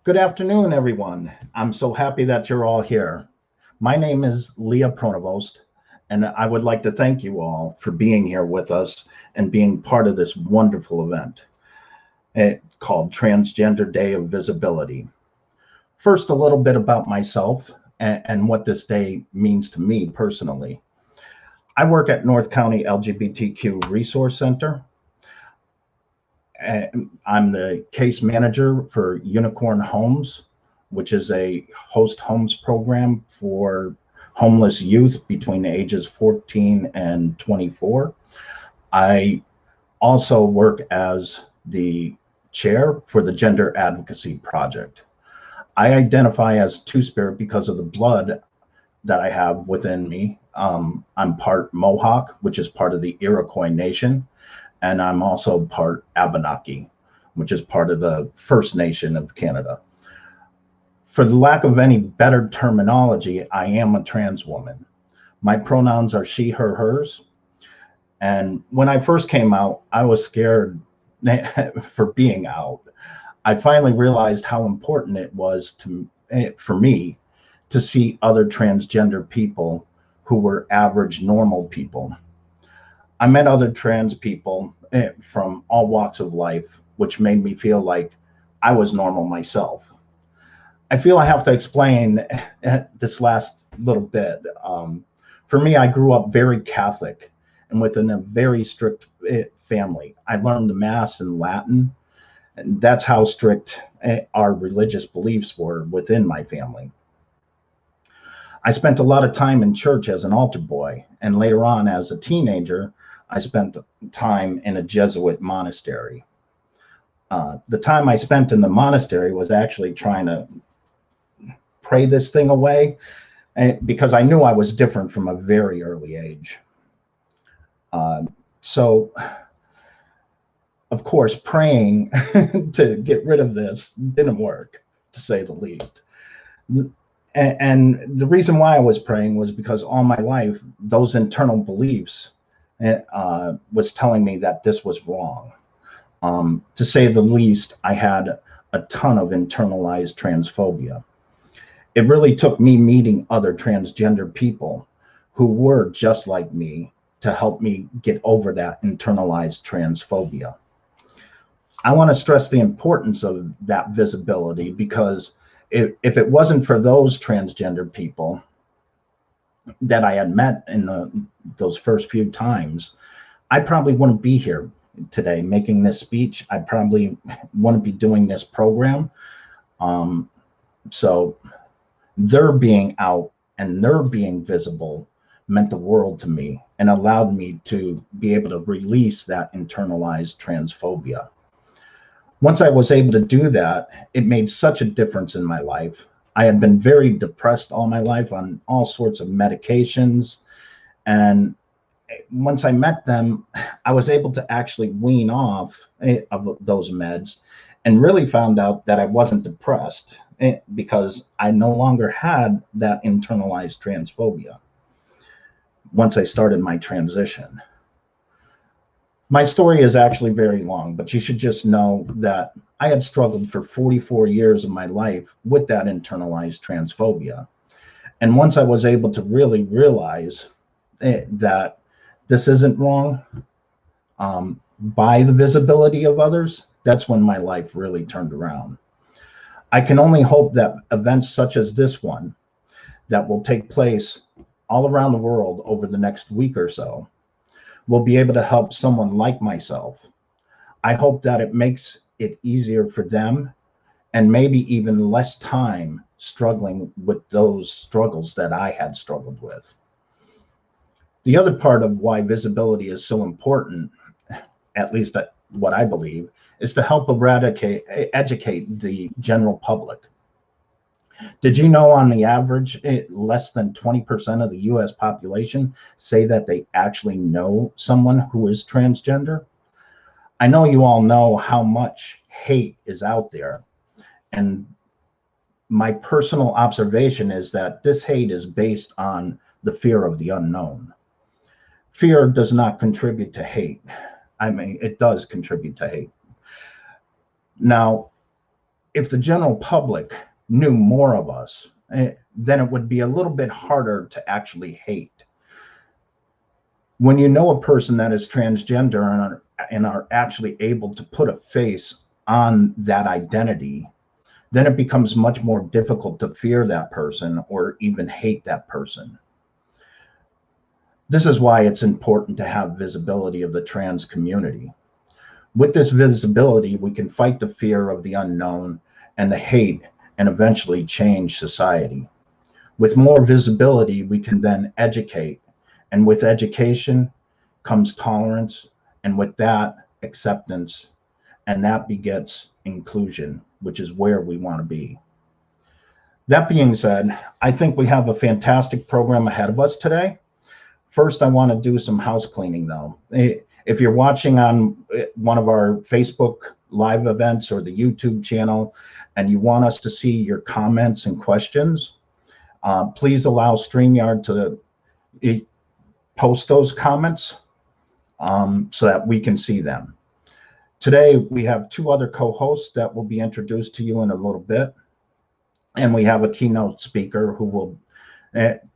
Good afternoon, everyone. I'm so happy that you're all here. My name is Leea Pronovost, and I would like to thank you all for being here with us and being part of this wonderful event called Transgender Day of Visibility. First, a little bit about myself and what this day means to me personally. I work at North County LGBTQ Resource Center. I'm the case manager for Unicorn Homes, which is a host homes program for homeless youth between the ages 14 and 24. I also work as the chair for the Gender Advocacy Project. I identify as Two-Spirit because of the blood that I have within me. I'm part Mohawk, which is part of the Iroquois Nation, and I'm also part Abenaki, which is part of the First Nation of Canada. For the lack of any better terminology, I am a trans woman. My pronouns are she, her, hers. And when I first came out, I was scared for being out. I finally realized how important it was for me to see other transgender people who were average, normal people. I met other trans people from all walks of life, which made me feel like I was normal myself. I feel I have to explain this last little bit. For me, I grew up very Catholic and within a very strict family. I learned the Mass in Latin, and that's how strict our religious beliefs were within my family. I spent a lot of time in church as an altar boy, and later on as a teenager, I spent time in a Jesuit monastery. The time I spent in the monastery was actually trying to pray this thing away because I knew I was different from a very early age. So, of course, praying to get rid of this didn't work, to say the least. And the reason why I was praying was because all my life, those internal beliefs was telling me that this was wrong. To say the least, I had a ton of internalized transphobia. It really took me meeting other transgender people who were just like me to help me get over that internalized transphobia. I want to stress the importance of that visibility because if it wasn't for those transgender people that I had met in those first few times, I probably wouldn't be here today making this speech. I probably wouldn't be doing this program. So their being out and their being visible meant the world to me and allowed me to be able to release that internalized transphobia. Once I was able to do that, it made such a difference in my life. I had been very depressed all my life on all sorts of medications. And once I met them, I was able to actually wean off of those meds and really found out that I wasn't depressed because I no longer had that internalized transphobia once I started my transition. My story is actually very long, but you should just know that I had struggled for 44 years of my life with that internalized transphobia. And once I was able to really realize that this isn't wrong by the visibility of others, that's when my life really turned around. I can only hope that events such as this one that will take place all around the world over the next week or so will be able to help someone like myself. I hope that it makes it easier for them and maybe even less time struggling with those struggles that I had struggled with. The other part of why visibility is so important, at least what I believe, is to help educate the general public. Did you know on the average, less than 20% of the US population say that they actually know someone who is transgender? I know you all know how much hate is out there. And my personal observation is that this hate is based on the fear of the unknown. Fear does not contribute to hate. I mean, it does contribute to hate. Now, if the general public knew more of us, then it would be a little bit harder to actually hate. When you know a person that is transgender and are actually able to put a face on that identity, then it becomes much more difficult to fear that person or even hate that person. This is why it's important to have visibility of the trans community. With this visibility, we can fight the fear of the unknown and the hate and eventually change society. With more visibility, we can then educate. And with education comes tolerance, and with that, acceptance, and that begets inclusion, which is where we want to be. That being said, I think we have a fantastic program ahead of us today. First, I want to do some house cleaning though. If you're watching on one of our Facebook live events or the YouTube channel and you want us to see your comments and questions, please allow StreamYard to post those comments so that we can see them. Today, we have two other co-hosts that will be introduced to you in a little bit. And we have a keynote speaker who will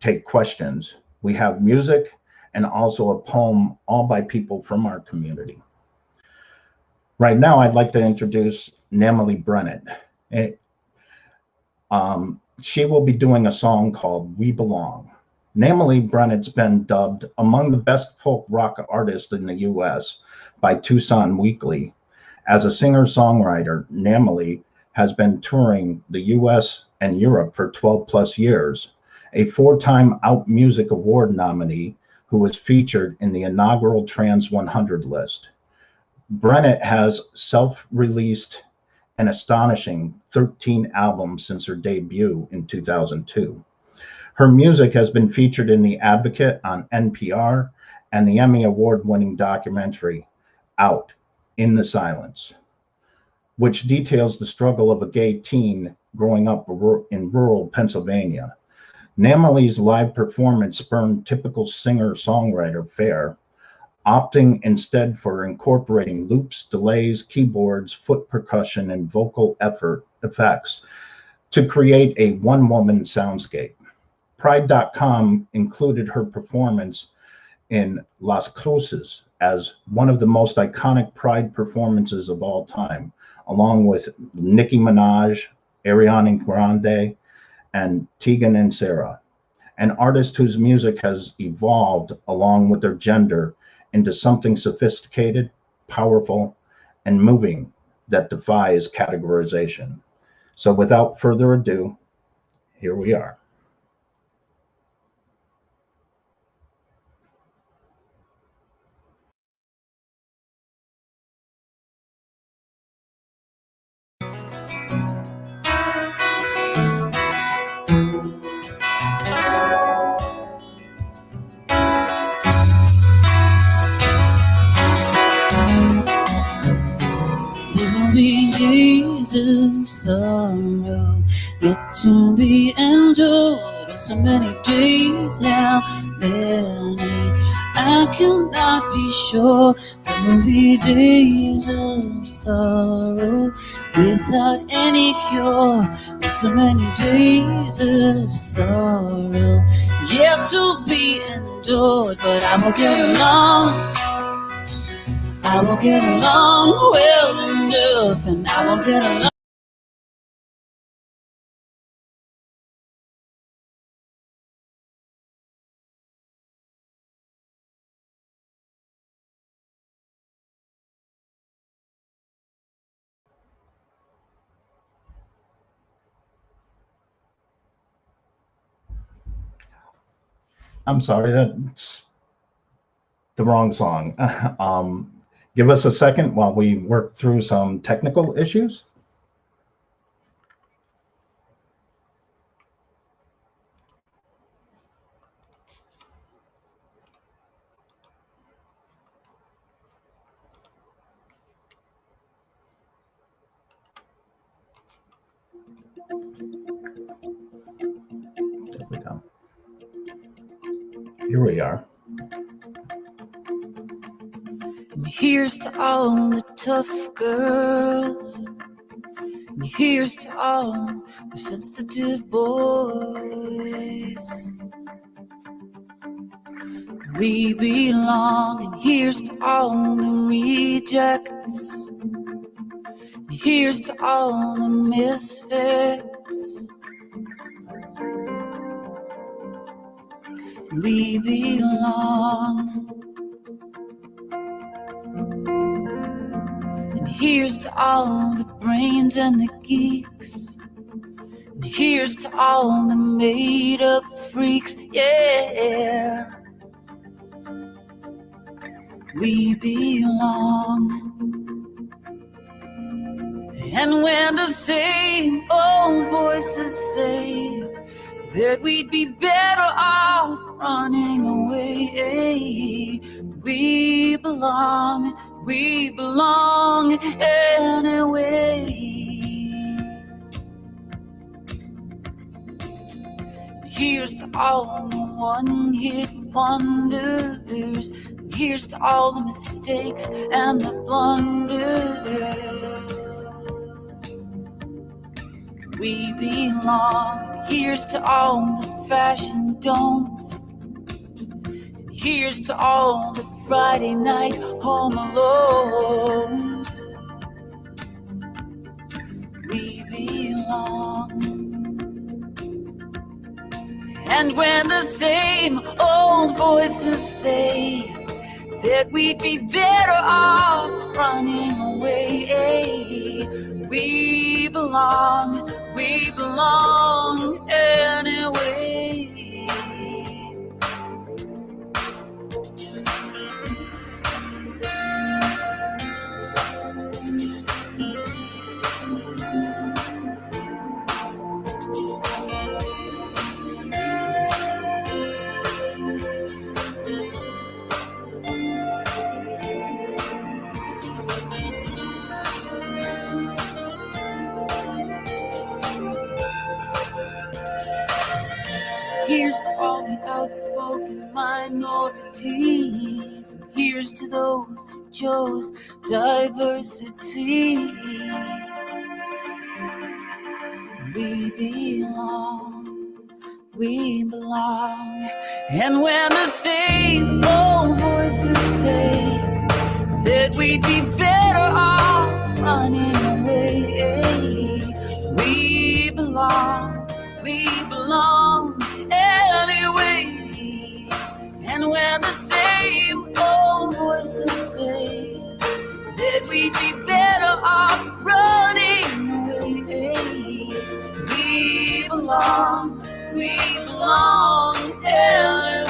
take questions. We have music and also a poem, all by people from our community. Right now, I'd like to introduce Namely Brennett. She will be doing a song called We Belong. Namely Brennett's been dubbed among the best folk rock artists in the US by Tucson Weekly. As a singer-songwriter, Namely has been touring the US and Europe for 12 plus years, a 4-time Out Music Award nominee who was featured in the inaugural Trans 100 list. Brennett has self-released an astonishing 13 albums since her debut in 2002. Her music has been featured in The Advocate on NPR and the Emmy Award-winning documentary Out in the Silence, which details the struggle of a gay teen growing up in rural Pennsylvania. Namely's live performance spurned typical singer-songwriter fare, opting instead for incorporating loops, delays, keyboards, foot percussion, and vocal effects to create a one-woman soundscape. Pride.com included her performance in Las Cruces as one of the most iconic Pride performances of all time, along with Nicki Minaj, Ariana Grande, and Tegan and Sara, an artist whose music has evolved along with their gender into something sophisticated, powerful, and moving that defies categorization. So without further ado, here we are. Days of sorrow yet to be endured. So many days now, many I cannot be sure. There will be days of sorrow without any cure. There's so many days of sorrow yet to be endured, but I will get along. I will get along well enough, and I will get along. I'm sorry, that's the wrong song. Give us a second while we work through some technical issues. There we go. Here we are. And here's to all the tough girls, And here's to all the sensitive boys. We belong, and here's to all the rejects. And here's to all the misfits. We belong. And here's to all the brains and the geeks. And here's to all the made up freaks, yeah. We belong. And when the same old voices say that we'd be better off running away, we belong anyway. Here's to all the one-hit wonders. Here's to all the mistakes and the blunders. We belong. Here's to all the fashion don'ts. And here's to all the Friday night home alones. We belong. And when the same old voices say that we'd be better off running away, we belong anyway. Here's to all the outspoken minorities. And here's to those who chose diversity. We belong. And when the same old voices say that we'd be better off running away, we belong anyway. And when the same old voices say that we'd be better off running away, we belong anyway.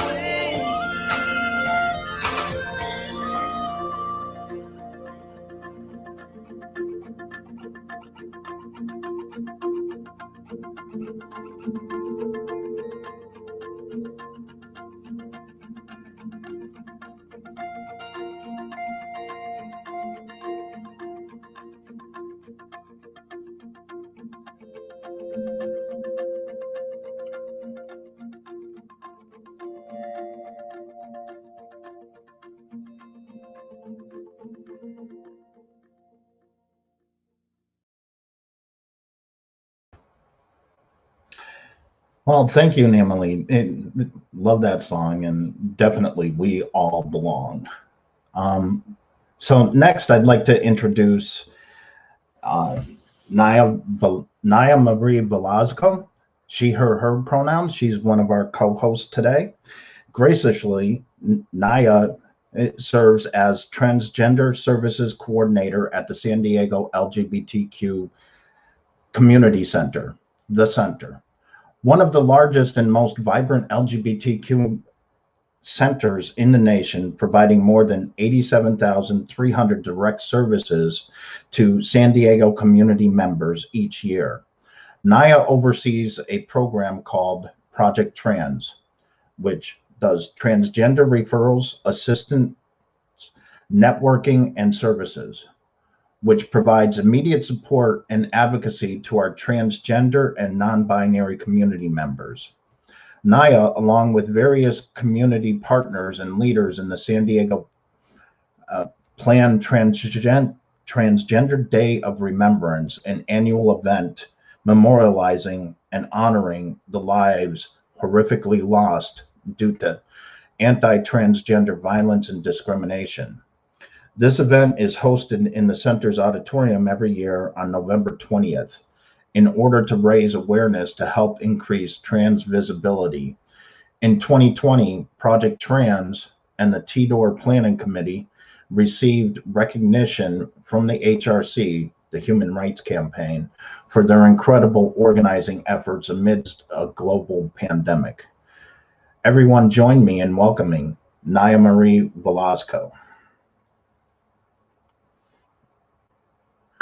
Well, thank you, Emily. Love that song, and definitely we all belong. So next, I'd like to introduce Leea Marie Velasco. She, her pronouns. She's one of our co-hosts today. Graciously, Leea serves as Transgender Services Coordinator at the San Diego LGBTQ Community Center, the Center. One of the largest and most vibrant LGBTQ centers in the nation, providing more than 87,300 direct services to San Diego community members each year. Leea oversees a program called Project Trans, which does transgender referrals, assistance, networking, and services, which provides immediate support and advocacy to our transgender and non-binary community members. Leea, along with various community partners and leaders in the San Diego planned Transgender Day of Remembrance, an annual event memorializing and honoring the lives horrifically lost due to anti-transgender violence and discrimination. This event is hosted in the center's auditorium every year on November 20th in order to raise awareness to help increase trans visibility. In 2020, Project Trans and the TDOR Planning Committee received recognition from the HRC, the Human Rights Campaign, for their incredible organizing efforts amidst a global pandemic. Everyone join me in welcoming Naya Marie Velasco.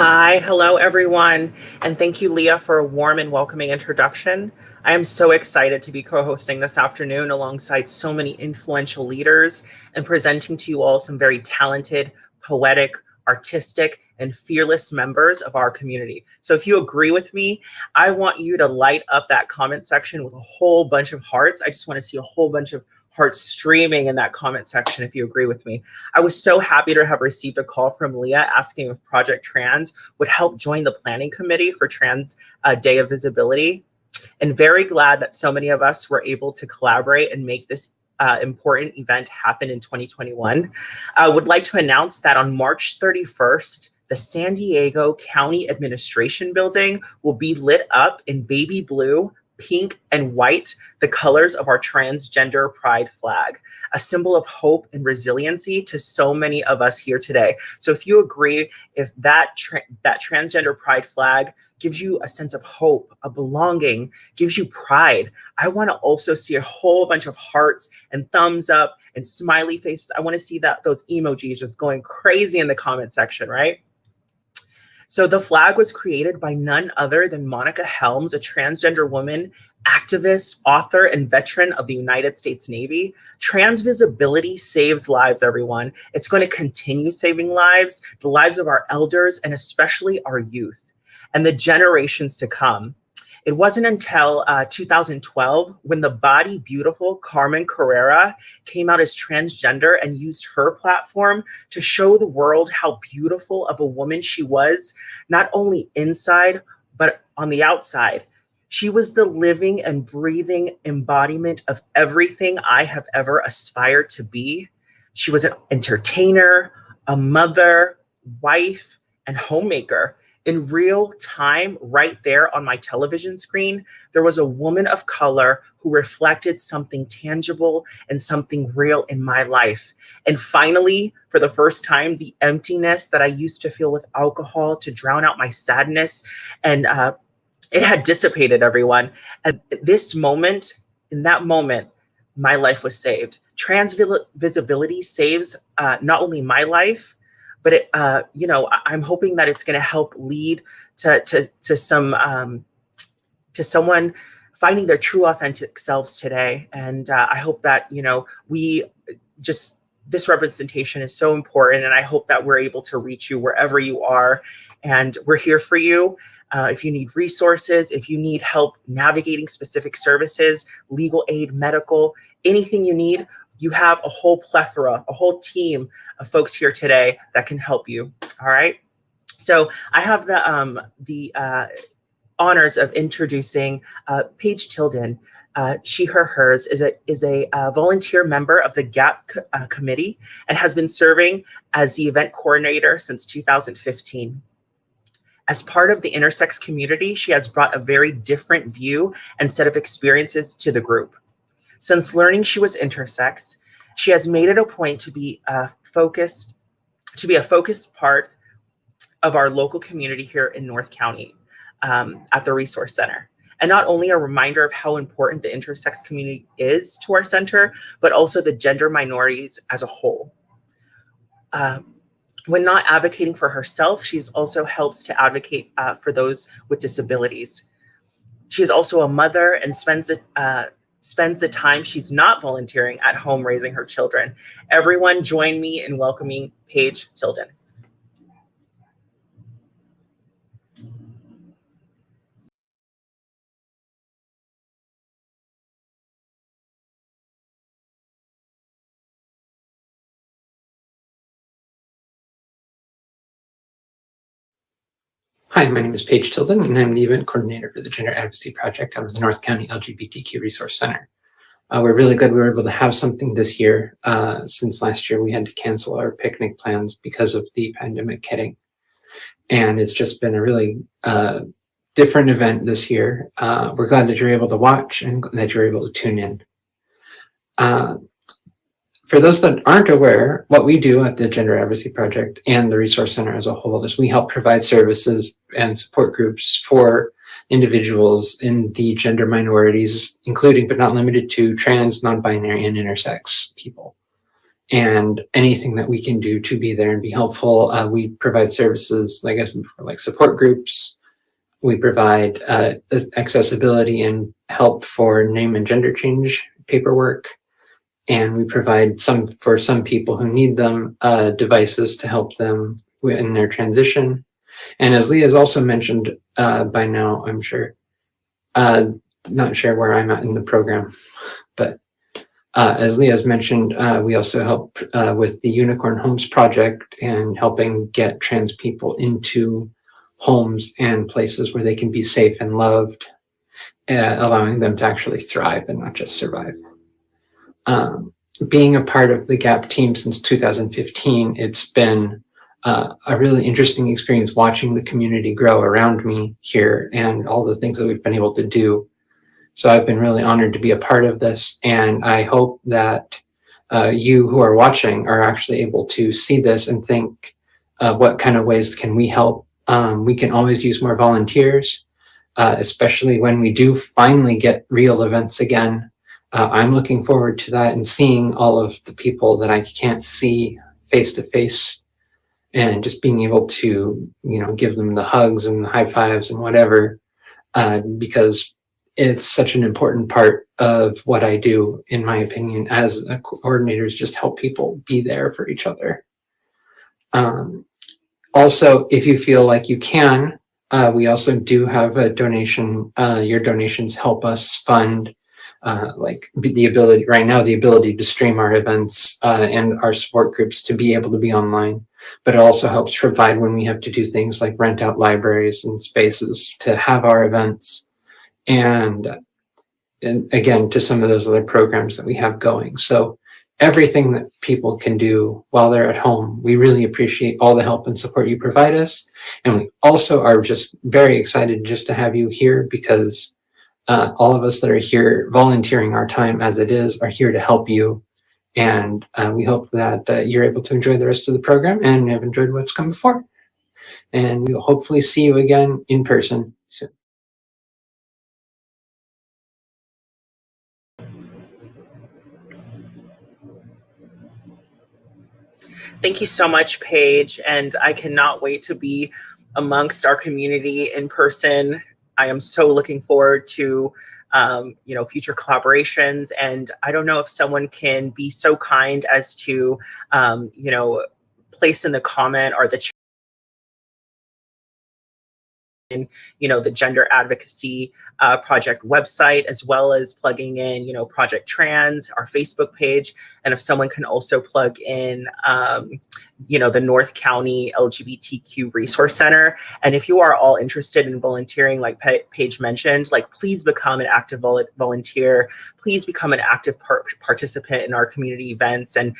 Hi, hello everyone, and thank you, Leah, for a warm and welcoming introduction. I am so excited to be co-hosting this afternoon alongside so many influential leaders and presenting to you all some very talented, poetic, artistic, and fearless members of our community. So if you agree with me, I want you to light up that comment section with a whole bunch of hearts. I just want to see a whole bunch of hearts streaming in that comment section if you agree with me. I was so happy to have received a call from Leah asking if Project Trans would help join the planning committee for Trans Day of Visibility, and very glad that so many of us were able to collaborate and make this important event happen in 2021. I would like to announce that on March 31st, the San Diego County Administration Building will be lit up in baby blue, pink, and white, the colors of our transgender pride flag, a symbol of hope and resiliency to so many of us here today. So if you agree, if that transgender pride flag gives you a sense of hope, a belonging, gives you pride, I want to also see a whole bunch of hearts and thumbs up and smiley faces. I want to see those emojis just going crazy in the comment section, right? So the flag was created by none other than Monica Helms, a transgender woman, activist, author, and veteran of the United States Navy. Trans visibility saves lives, everyone. It's going to continue saving lives, the lives of our elders, and especially our youth and the generations to come. It wasn't until 2012 when the body beautiful Carmen Carrera came out as transgender and used her platform to show the world how beautiful of a woman she was, not only inside, but on the outside. She was the living and breathing embodiment of everything I have ever aspired to be. She was an entertainer, a mother, wife, and homemaker. In real time, right there on my television screen, there was a woman of color who reflected something tangible and something real in my life. And finally, for the first time, the emptiness that I used to feel with alcohol to drown out my sadness, and it had dissipated, everyone. And this moment, in that moment, my life was saved. Trans visibility saves not only my life, but it, I'm hoping that it's going to help lead to someone finding their true authentic selves today. And I hope that, this representation is so important, and I hope that we're able to reach you wherever you are. And we're here for you. If you need resources, if you need help navigating specific services, legal aid, medical, anything you need, you have a whole plethora, a whole team of folks here today that can help you. All right. So I have the honors of introducing Paige Tilden. She, her, hers is a volunteer member of the GAP committee and has been serving as the event coordinator since 2015. As part of the intersex community, she has brought a very different view and set of experiences to the group. Since learning she was intersex, she has made it a point to be a focused part of our local community here in North County at the Resource Center. And not only a reminder of how important the intersex community is to our center, but also the gender minorities as a whole. When not advocating for herself, she also helps to advocate for those with disabilities. She is also a mother and spends the time she's not volunteering at home raising her children. Everyone join me in welcoming Paige Tilden. Hi, my name is Paige Tilden, and I'm the event coordinator for the Gender Advocacy Project out of the North County LGBTQ Resource Center. We're really glad we were able to have something this year. Since last year, we had to cancel our picnic plans because of the pandemic hitting. And it's just been a really different event this year. We're glad that you're able to watch and that you're able to tune in. For those that aren't aware, what we do at the Gender Advocacy Project and the Resource Center as a whole is we help provide services and support groups for individuals in the gender minorities, including but not limited to trans, non-binary, and intersex people. And anything that we can do to be there and be helpful, we provide services, like I said before, like support groups. We provide accessibility and help for name and gender change paperwork. And we provide for some people who need them, devices to help them in their transition. And as Leea has also mentioned by now, I'm sure, not sure where I'm at in the program, but as Leea has mentioned, we also help with the Unicorn Homes Project and helping get trans people into homes and places where they can be safe and loved, allowing them to actually thrive and not just survive. Being a part of the GAP team since 2015, it's been a really interesting experience watching the community grow around me here and all the things that we've been able to do. So I've been really honored to be a part of this, and I hope that you who are watching are actually able to see this and think, what kind of ways can we help? We can always use more volunteers, especially when we do finally get real events again. I'm looking forward to that and seeing all of the people that I can't see face to face and just being able to, give them the hugs and the high fives and whatever, because it's such an important part of what I do, in my opinion, as a coordinator, is just help people be there for each other. Also, if you feel like you can, we also do have a donation. Your donations help us fund the ability to stream our events and our support groups to be able to be online, but it also helps provide when we have to do things like rent out libraries and spaces to have our events, and again, to some of those other programs that we have going. So everything that people can do while they're at home, we really appreciate all the help and support you provide us. And we also are just very excited just to have you here, because all of us that are here volunteering our time as it is are here to help you. And we hope that you're able to enjoy the rest of the program and have enjoyed what's come before. And we'll hopefully see you again in person soon. Thank you so much, Paige. And I cannot wait to be amongst our community in person. I am so looking forward to future collaborations. And I don't know if someone can be so kind as to place in the comment or the chat in the Gender Advocacy Project website, as well as plugging in Project Trans, our Facebook page, and if someone can also plug in the North County LGBTQ Resource Center. And if you are all interested in volunteering, like Paige mentioned, please become an active volunteer. Please become an active participant in our community events. And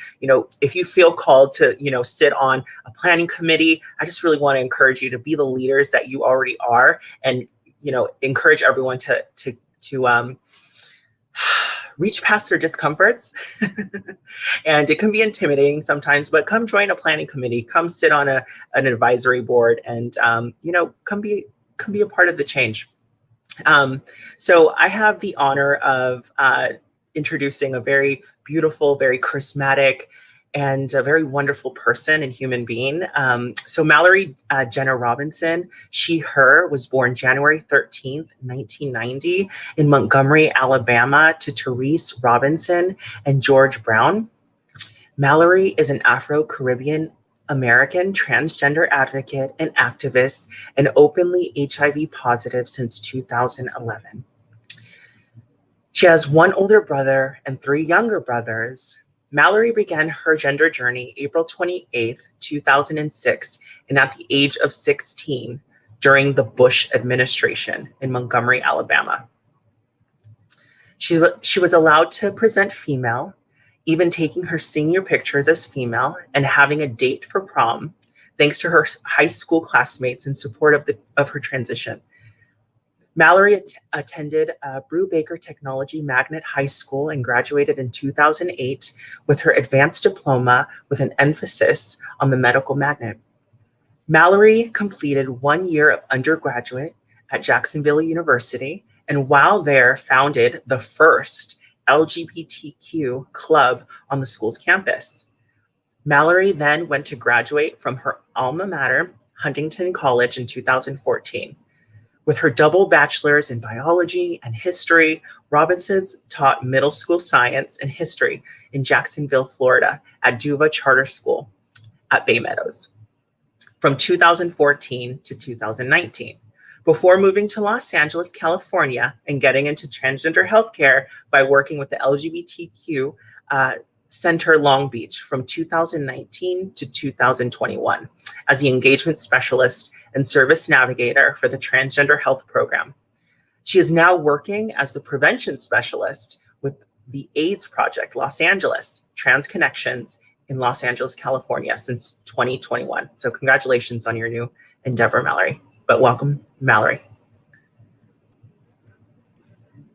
if you feel called to sit on a planning committee, I just really want to encourage you to be the leaders that you already are, and encourage everyone to reach past their discomforts. And it can be intimidating sometimes, but come join a planning committee, come sit on an advisory board, and come be a part of the change. So I have the honor of introducing a very beautiful, very charismatic, and a very wonderful person and human being. So Mallory Jenna Robinson, her, was born January 13th, 1990 in Montgomery, Alabama, to Therese Robinson and George Brown. Mallory is an Afro-Caribbean American transgender advocate and activist, and openly HIV positive since 2011. She has one older brother and 3 younger brothers. Mallory began her gender journey April 28th, 2006, and at the age of 16, during the Bush administration in Montgomery, Alabama. She was allowed to present female, even taking her senior pictures as female and having a date for prom, thanks to her high school classmates in support of her transition. Mallory attended Brubaker Technology Magnet High School and graduated in 2008 with her advanced diploma with an emphasis on the medical magnet. Mallory completed 1 year of undergraduate at Jacksonville University, and while there founded the first LGBTQ club on the school's campus. Mallory then went to graduate from her alma mater, Huntington College, in 2014. With her double bachelor's in biology and history, Robinson taught middle school science and history in Jacksonville, Florida at Duva Charter School at Bay Meadows from 2014 to 2019, before moving to Los Angeles, California, and getting into transgender healthcare by working with the LGBTQ Center Long Beach from 2019 to 2021 as the engagement specialist and service navigator for the Transgender Health Program. She is now working as the prevention specialist with the AIDS Project Los Angeles, Trans Connections in Los Angeles, California since 2021. So congratulations on your new endeavor, Mallory. But welcome, Mallory.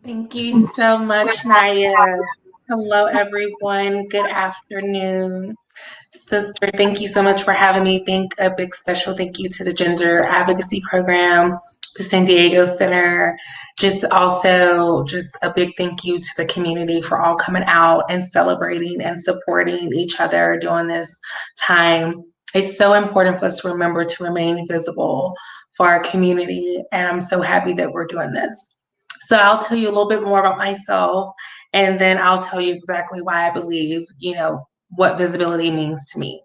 Thank you so much, Naya. Hello, everyone. Good afternoon. Sister, thank you so much for having me. A big special thank you to the Gender Advocacy Program, the San Diego Center. Just a big thank you to the community for all coming out and celebrating and supporting each other during this time. It's so important for us to remember to remain visible for our community, and I'm so happy that we're doing this. So I'll tell you a little bit more about myself, and then I'll tell you exactly why I believe, what visibility means to me.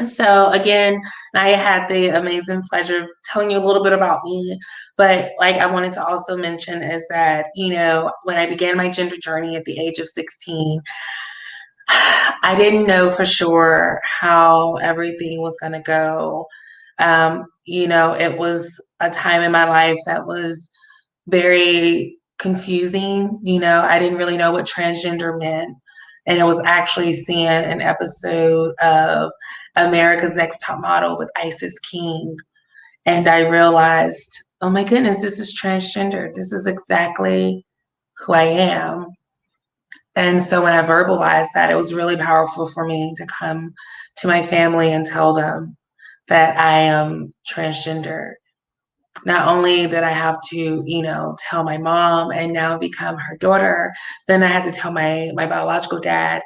So again, Naya had the amazing pleasure of telling you a little bit about me, but I wanted to also mention is that, when I began my gender journey at the age of 16, I didn't know for sure how everything was going to go. It was a time in my life that was very confusing. I didn't really know what transgender meant. And it was actually seeing an episode of America's Next Top Model with Isis King. And I realized, oh my goodness, this is transgender. This is exactly who I am. And so when I verbalized that, it was really powerful for me to come to my family and tell them that I am transgender. Not only did I have to, tell my mom and now become her daughter, then I had to tell my biological dad,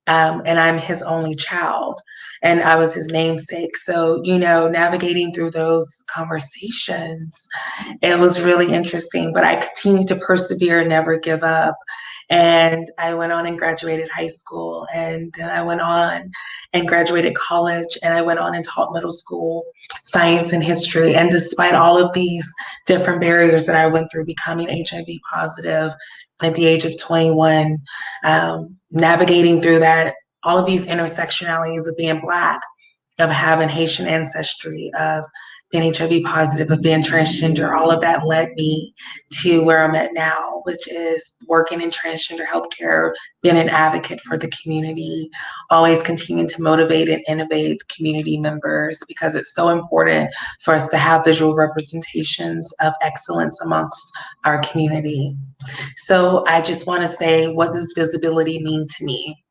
and I'm his only child, and I was his namesake. So, navigating through those conversations, it was really interesting, but I continued to persevere and never give up. And I went on and graduated high school, and then I went on and graduated college, and I went on and taught middle school science and history. And despite all of these different barriers that I went through, becoming HIV positive at the age of 21, navigating through that, all of these intersectionalities of being Black, of having Haitian ancestry, of being HIV positive, of being transgender, all of that led me to where I'm at now, which is working in transgender healthcare, being an advocate for the community, always continuing to motivate and innovate community members, because it's so important for us to have visual representations of excellence amongst our community. So I just want to say, what does visibility mean to me?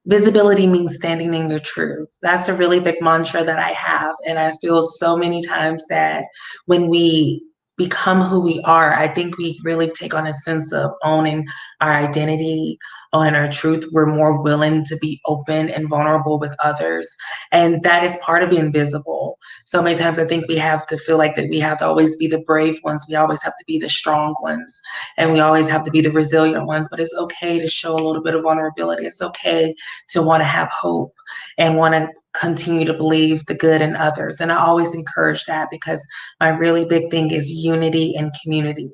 Visibility means standing in your truth. That's a really big mantra that I have. And I feel so many times that when we become who we are, I think we really take on a sense of owning our identity, owning our truth. We're more willing to be open and vulnerable with others. And that is part of being visible. So many times I think we have to feel like that we have to always be the brave ones. We always have to be the strong ones. And we always have to be the resilient ones. But it's okay to show a little bit of vulnerability. It's okay to want to have hope and want to continue to believe the good in others. And I always encourage that, because my really big thing is unity and community.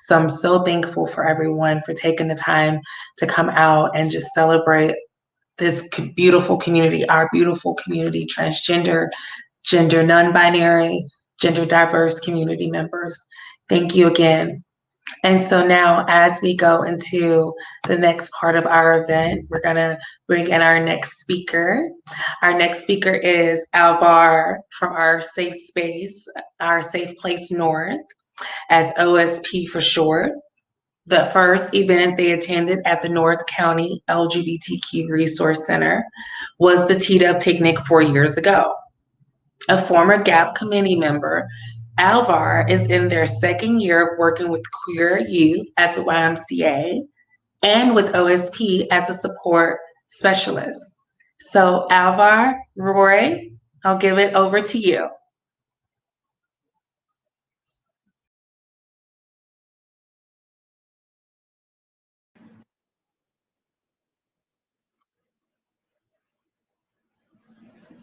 So I'm so thankful for everyone for taking the time to come out and just celebrate this beautiful community, our beautiful community, transgender, gender non-binary, gender diverse community members. Thank you again. And so now, as we go into the next part of our event, we're going to bring in our next speaker. Our next speaker is Alvar from our safe space, our Safe Place North, as OSP for short. The first event they attended at the North County LGBTQ Resource Center was the TITA picnic 4 years ago. A former GAP committee member, Alvar is in their second year of working with queer youth at the YMCA and with OSP as a support specialist. So Alvar, Roy, I'll give it over to you.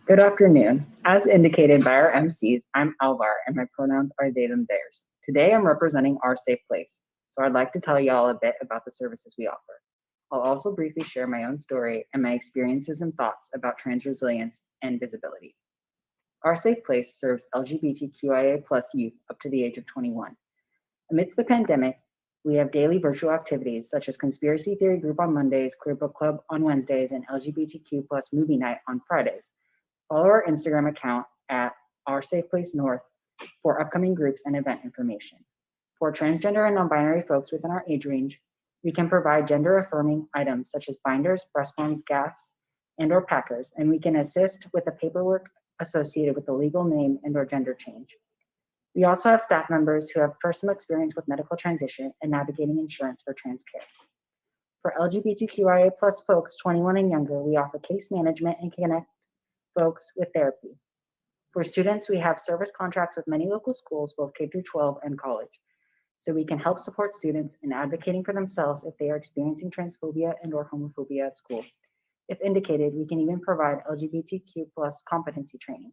Good afternoon. As indicated by our MCs, I'm Alvar and my pronouns are they, them, theirs. Today I'm representing our safe place, so I'd like to tell y'all a bit about the services we offer. I'll also briefly share my own story and my experiences and thoughts about trans resilience and visibility. Our safe place serves LGBTQIA+ youth up to the age of 21. Amidst the pandemic, we have daily virtual activities such as Conspiracy Theory Group on Mondays, Queer Book Club on Wednesdays, and LGBTQ+ Movie Night on Fridays. Follow our Instagram account at Our Safe Place North for upcoming groups and event information. For transgender and non-binary folks within our age range, we can provide gender-affirming items such as binders, breast forms, gaffs, and/or packers, and we can assist with the paperwork associated with the legal name and/or gender change. We also have staff members who have personal experience with medical transition and navigating insurance for trans care. For LGBTQIA+ folks 21 and younger, we offer case management and connect folks with therapy. For students, we have service contracts with many local schools, both K through 12 and college, so we can help support students in advocating for themselves if they are experiencing transphobia and/or homophobia at school. If indicated, we can even provide LGBTQ+ competency training.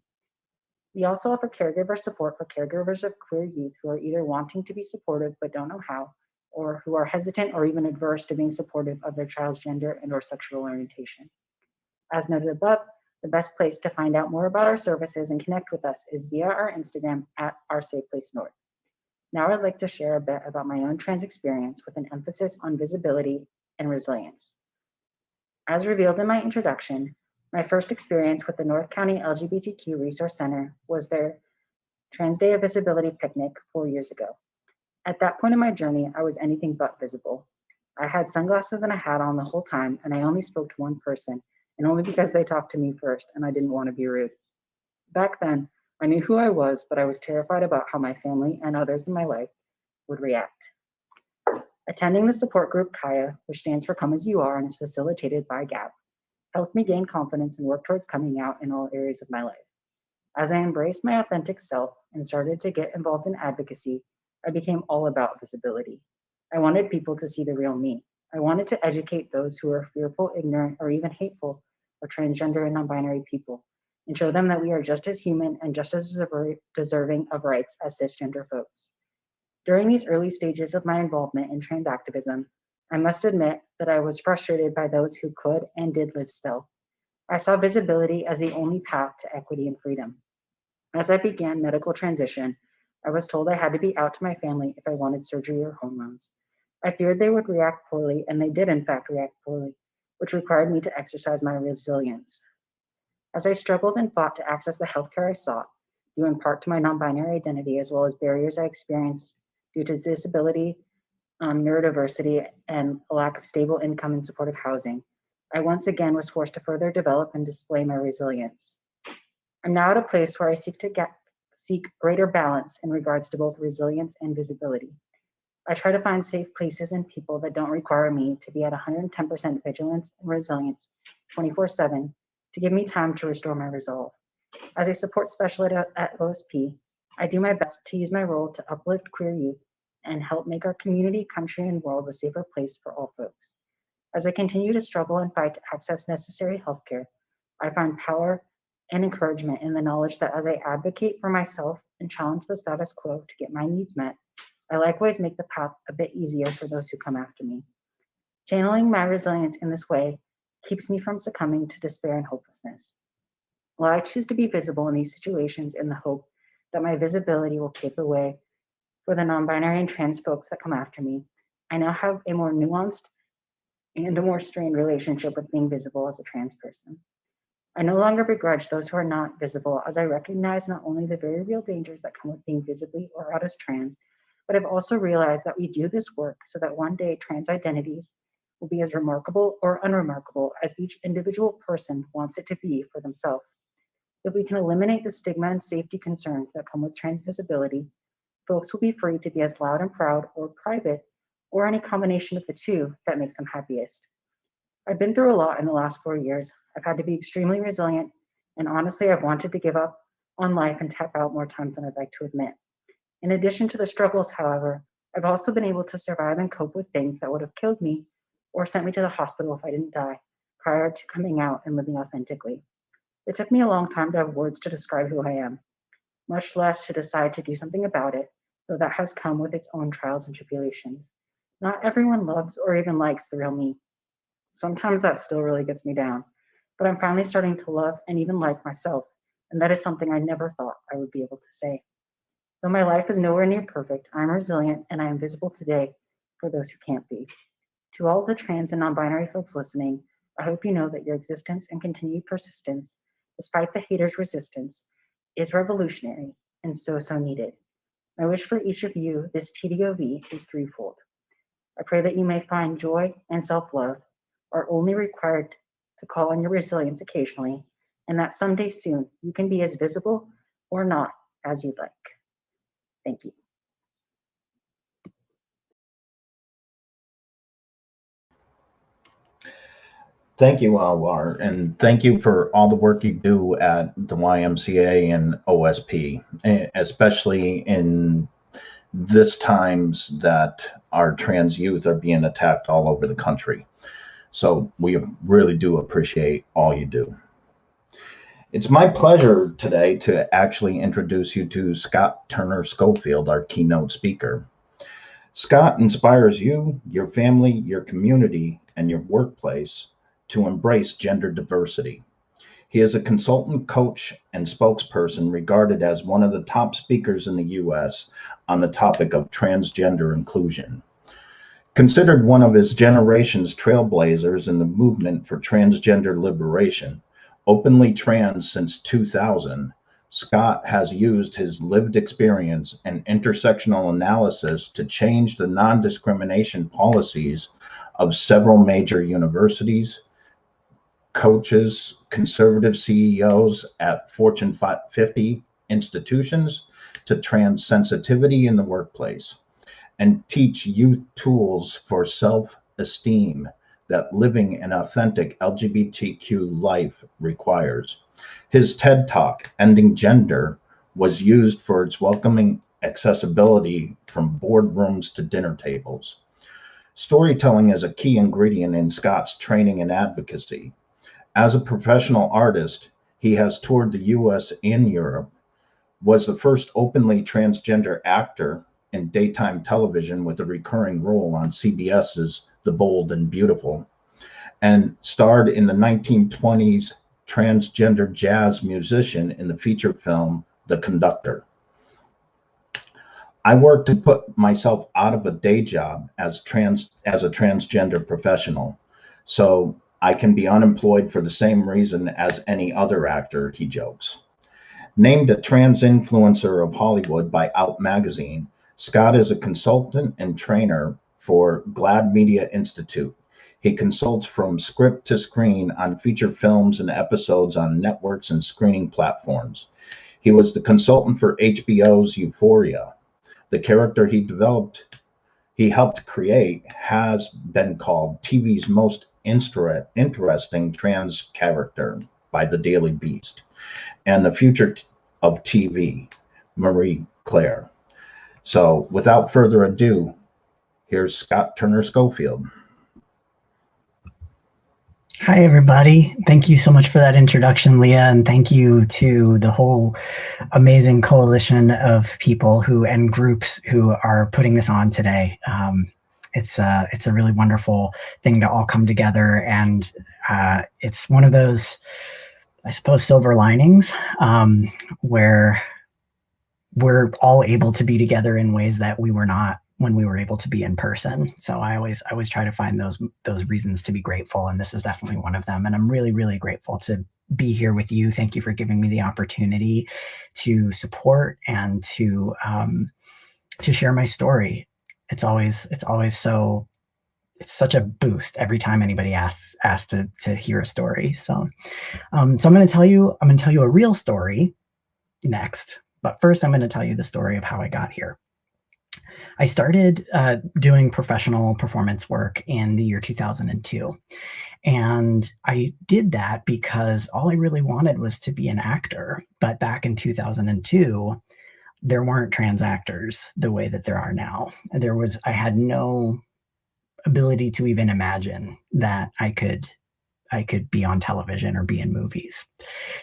We also offer caregiver support for caregivers of queer youth who are either wanting to be supportive but don't know how, or who are hesitant or even adverse to being supportive of their child's gender and/or sexual orientation. As noted above, the best place to find out more about our services and connect with us is via our Instagram at Our Safe Place North. Now I'd like to share a bit about my own trans experience with an emphasis on visibility and resilience. As revealed in my introduction, my first experience with the North County LGBTQ Resource Center was their Trans Day of Visibility picnic 4 years ago. At that point in my journey, I was anything but visible. I had sunglasses and a hat on the whole time, and I only spoke to one person, and only because they talked to me first and I didn't want to be rude. Back then, I knew who I was, but I was terrified about how my family and others in my life would react. Attending the support group Kaya, which stands for Come As You Are and is facilitated by GAP, helped me gain confidence and work towards coming out in all areas of my life. As I embraced my authentic self and started to get involved in advocacy, I became all about visibility. I wanted people to see the real me. I wanted to educate those who are fearful, ignorant, or even hateful of transgender and non-binary people, and show them that we are just as human and just as deserving of rights as cisgender folks. During these early stages of my involvement in trans activism, I must admit that I was frustrated by those who could and did live still. I saw visibility as the only path to equity and freedom. As I began medical transition, I was told I had to be out to my family if I wanted surgery or hormones. I feared they would react poorly, and they did in fact react poorly, which required me to exercise my resilience. As I struggled and fought to access the healthcare I sought, due in part to my non-binary identity as well as barriers I experienced due to disability, neurodiversity, and a lack of stable income and supportive housing, I once again was forced to further develop and display my resilience. I'm now at a place where I seek greater balance in regards to both resilience and visibility. I try to find safe places and people that don't require me to be at 110% vigilance and resilience 24/7 to give me time to restore my resolve. As a support specialist at OSP, I do my best to use my role to uplift queer youth and help make our community, country, and world a safer place for all folks. As I continue to struggle and fight to access necessary healthcare, I find power and encouragement in the knowledge that as I advocate for myself and challenge the status quo to get my needs met, I likewise make the path a bit easier for those who come after me. Channeling my resilience in this way keeps me from succumbing to despair and hopelessness. While I choose to be visible in these situations in the hope that my visibility will pave the way for the non-binary and trans folks that come after me. I now have a more nuanced and a more strained relationship with being visible as a trans person. I no longer begrudge those who are not visible, as I recognize not only the very real dangers that come with being visibly or out as trans, but I've also realized that we do this work so that one day trans identities will be as remarkable or unremarkable as each individual person wants it to be for themselves. If we can eliminate the stigma and safety concerns that come with trans visibility, folks will be free to be as loud and proud or private, or any combination of the two that makes them happiest. I've been through a lot in the last 4 years. I've had to be extremely resilient, and honestly, I've wanted to give up on life and tap out more times than I'd like to admit. In addition to the struggles, however, I've also been able to survive and cope with things that would have killed me or sent me to the hospital if I didn't die prior to coming out and living authentically. It took me a long time to have words to describe who I am, much less to decide to do something about it, though that has come with its own trials and tribulations. Not everyone loves or even likes the real me. Sometimes that still really gets me down, but I'm finally starting to love and even like myself, and that is something I never thought I would be able to say. Though my life is nowhere near perfect, I'm resilient and I am visible today for those who can't be. To all the trans and non-binary folks listening, I hope you know that your existence and continued persistence, despite the haters' resistance, is revolutionary and so needed. My wish for each of you this TDOV is threefold. I pray that you may find joy and self-love are only required to call on your resilience occasionally, and that someday soon you can be as visible or not as you'd like. Thank you. Thank you, Alvar, and thank you for all the work you do at the YMCA and OSP, especially in this times that our trans youth are being attacked all over the country. So we really do appreciate all you do. It's my pleasure today to actually introduce you to Scott Turner Schofield, our keynote speaker. Scott inspires you, your family, your community, and your workplace to embrace gender diversity. He is a consultant, coach, and spokesperson regarded as one of the top speakers in the U.S. on the topic of transgender inclusion. Considered one of his generation's trailblazers in the movement for transgender liberation, openly trans since 2000, Scott has used his lived experience and intersectional analysis to change the non-discrimination policies of several major universities, coaches, conservative CEOs at Fortune 50 institutions to trans sensitivity in the workplace, and teach youth tools for self-esteem that living an authentic LGBTQ life requires. His TED Talk, Ending Gender, was used for its welcoming accessibility from boardrooms to dinner tables. Storytelling is a key ingredient in Scott's training and advocacy. As a professional artist, he has toured the US and Europe, was the first openly transgender actor in daytime television with a recurring role on CBS's The Bold and Beautiful, and starred in the 1920s transgender jazz musician in the feature film The Conductor. I work to put myself out of a day job as a transgender professional, so I can be unemployed for the same reason as any other actor, he jokes. Named a trans influencer of Hollywood by Out Magazine, Scott is a consultant and trainer for GLAAD Media Institute. He consults from script to screen on feature films and episodes on networks and screening platforms. He was the consultant for HBO's Euphoria. The character he helped create has been called TV's most interesting trans character by the Daily Beast and the future of TV, Marie Claire. So without further ado, here's Scott Turner Schofield. Hi, everybody. Thank you so much for that introduction, Leah, and thank you to the whole amazing coalition of people and groups who are putting this on today. It's a really wonderful thing to all come together, and it's one of those, I suppose, silver linings where we're all able to be together in ways that we were not when we were able to be in person. So I always try to find those reasons to be grateful, and this is definitely one of them. And I'm really, really grateful to be here with you. Thank you for giving me the opportunity to support and to share my story. It's such a boost every time anybody asks to hear a story. So I'm going to tell you a real story next, but first I'm going to tell you the story of how I got here. I started doing professional performance work in the year 2002. And I did that because all I really wanted was to be an actor. But back in 2002, there weren't trans actors the way that there are now. I had no ability to even imagine that I could be on television or be in movies.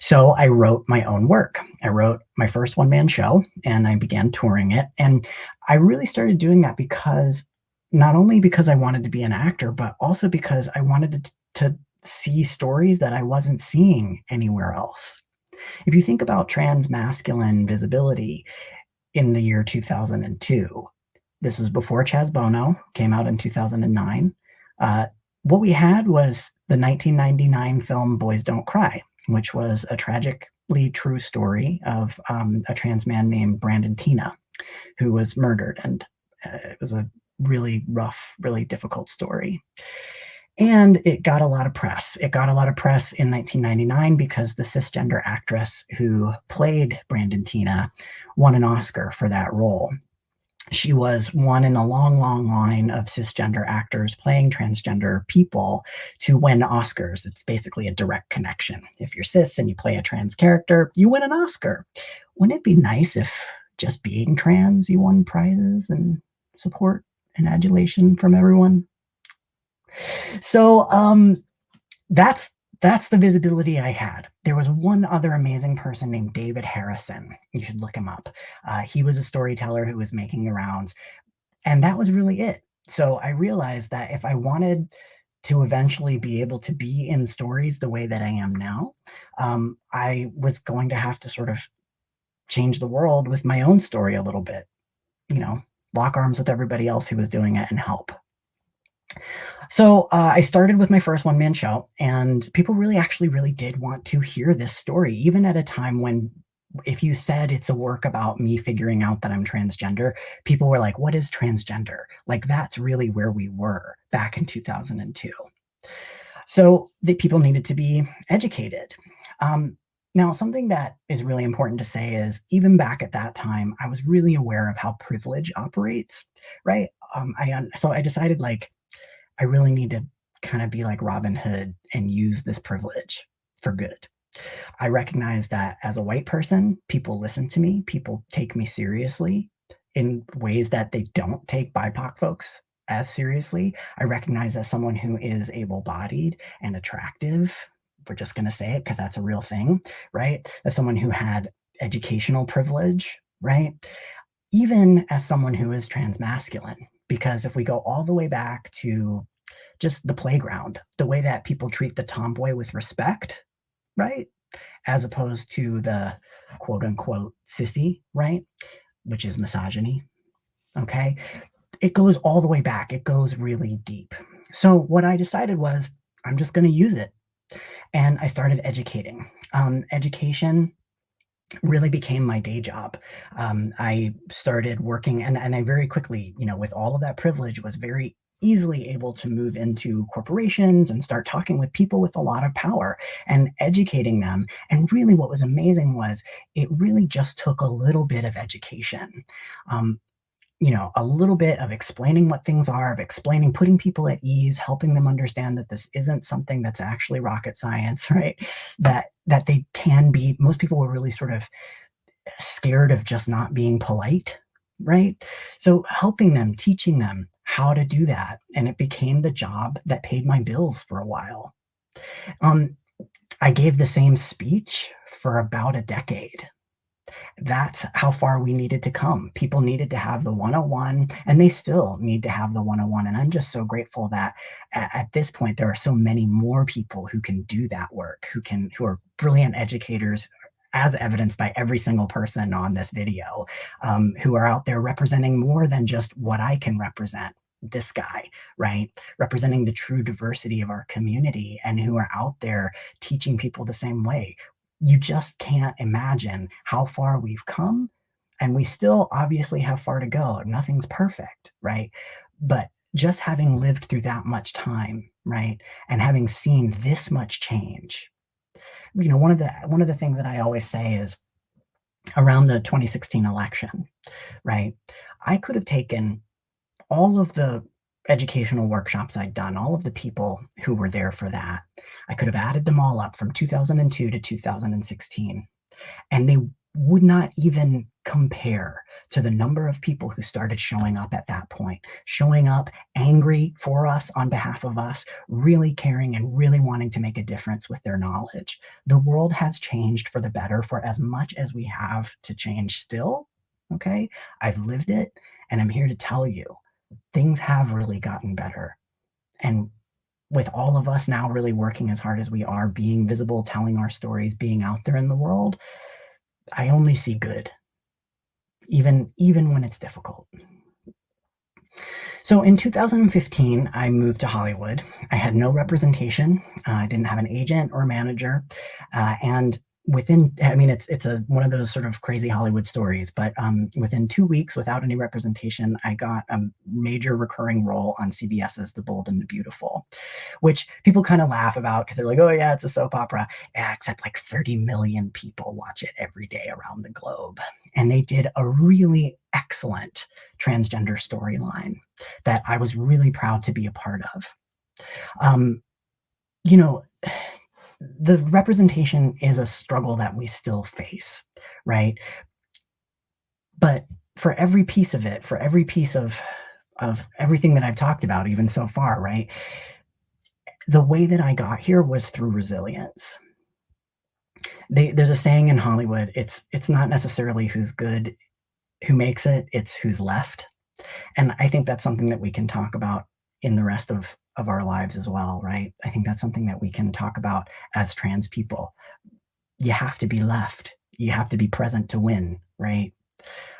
So I wrote my own work. I wrote my first one-man show and I began touring it. And I really started doing that because not only because I wanted to be an actor, but also because I wanted to see stories that I wasn't seeing anywhere else. If you think about trans masculine visibility in the year 2002, this was before Chaz Bono came out in 2009. What we had was the 1999 film Boys Don't Cry, which was a tragically true story of a trans man named Brandon Teena, who was murdered. And it was a really rough, really difficult story. And it got a lot of press. It got a lot of press in 1999 because the cisgender actress who played Brandon Teena won an Oscar for that role. She was one in a long, long line of cisgender actors playing transgender people to win Oscars. It's basically a direct connection. If you're cis and you play a trans character, you win an Oscar. Wouldn't it be nice if just being trans, you won prizes and support and adulation from everyone? So that's the visibility I had. There was one other amazing person named David Harrison. You should look him up. He was a storyteller who was making the rounds, and that was really it. So I realized that if I wanted to eventually be able to be in stories the way that I am now, I was going to have to sort of change the world with my own story a little bit, lock arms with everybody else who was doing it and help. So I started with my first one-man show, and people really did want to hear this story, even at a time when, if you said it's a work about me figuring out that I'm transgender, people were like, what is transgender? Like, that's really where we were back in 2002. So the people needed to be educated. Now, something that is really important to say is, even back at that time, I was really aware of how privilege operates, right? So I decided, I really need to kind of be like Robin Hood and use this privilege for good. I recognize that as a white person, people listen to me, people take me seriously in ways that they don't take BIPOC folks as seriously. I recognize as someone who is able-bodied and attractive, we're just going to say it because that's a real thing, right? As someone who had educational privilege, right? Even as someone who is transmasculine. Because if we go all the way back to just the playground, the way that people treat the tomboy with respect, right? As opposed to the quote unquote sissy, right? Which is misogyny, okay? It goes all the way back. It goes really deep. So what I decided was, I'm just going to use it. And I started educating. Education really became my day job. I started working, and I very quickly, with all of that privilege, was very easily able to move into corporations and start talking with people with a lot of power and educating them. And really what was amazing was it really just took a little bit of education. A little bit of explaining what things are, of explaining, putting people at ease, helping them understand that this isn't something that's actually rocket science, right? That they can be, most people were really sort of scared of just not being polite, right? So helping them, teaching them how to do that. And it became the job that paid my bills for a while. I gave the same speech for about a decade. That's how far we needed to come. People needed to have the 101, and they still need to have the 101. And I'm just so grateful that at this point, there are so many more people who can do that work, who are brilliant educators as evidenced by every single person on this video, who are out there representing more than just what I can represent. This guy, right? Representing the true diversity of our community, and who are out there teaching people the same way. You just can't imagine how far we've come, and we still obviously have far to go. Nothing's perfect, right? But just having lived through that much time, right? And having seen this much change, one of the things that I always say is around the 2016 election, right? I could have taken all of the educational workshops I'd done, all of the people who were there for that, I could have added them all up from 2002 to 2016, and they would not even compare to the number of people who started showing up at that point, showing up angry for us, on behalf of us, really caring and really wanting to make a difference with their knowledge. The world has changed for the better for as much as we have to change still, okay? I've lived it, and I'm here to tell you, things have really gotten better. And with all of us now really working as hard as we are, being visible, telling our stories, being out there in the world, I only see good, even when it's difficult. So in 2015, I moved to Hollywood. I had no representation. I didn't have an agent or a manager. And it's one of those sort of crazy Hollywood stories, but within 2 weeks, without any representation, I got a major recurring role on CBS's The Bold and the Beautiful, which people kind of laugh about because they're like, oh yeah, it's a soap opera. Yeah, except like 30 million people watch it every day around the globe. And they did a really excellent transgender storyline that I was really proud to be a part of. The representation is a struggle that we still face, right? But for every piece of it, for every piece of everything that I've talked about, even so far, right? The way that I got here was through resilience. There's a saying in Hollywood, it's not necessarily who's good who makes it, it's who's left. And I think that's something that we can talk about in the rest of our lives as well, right? I think that's something that we can talk about as trans people. You have to be left. You have to be present to win, right?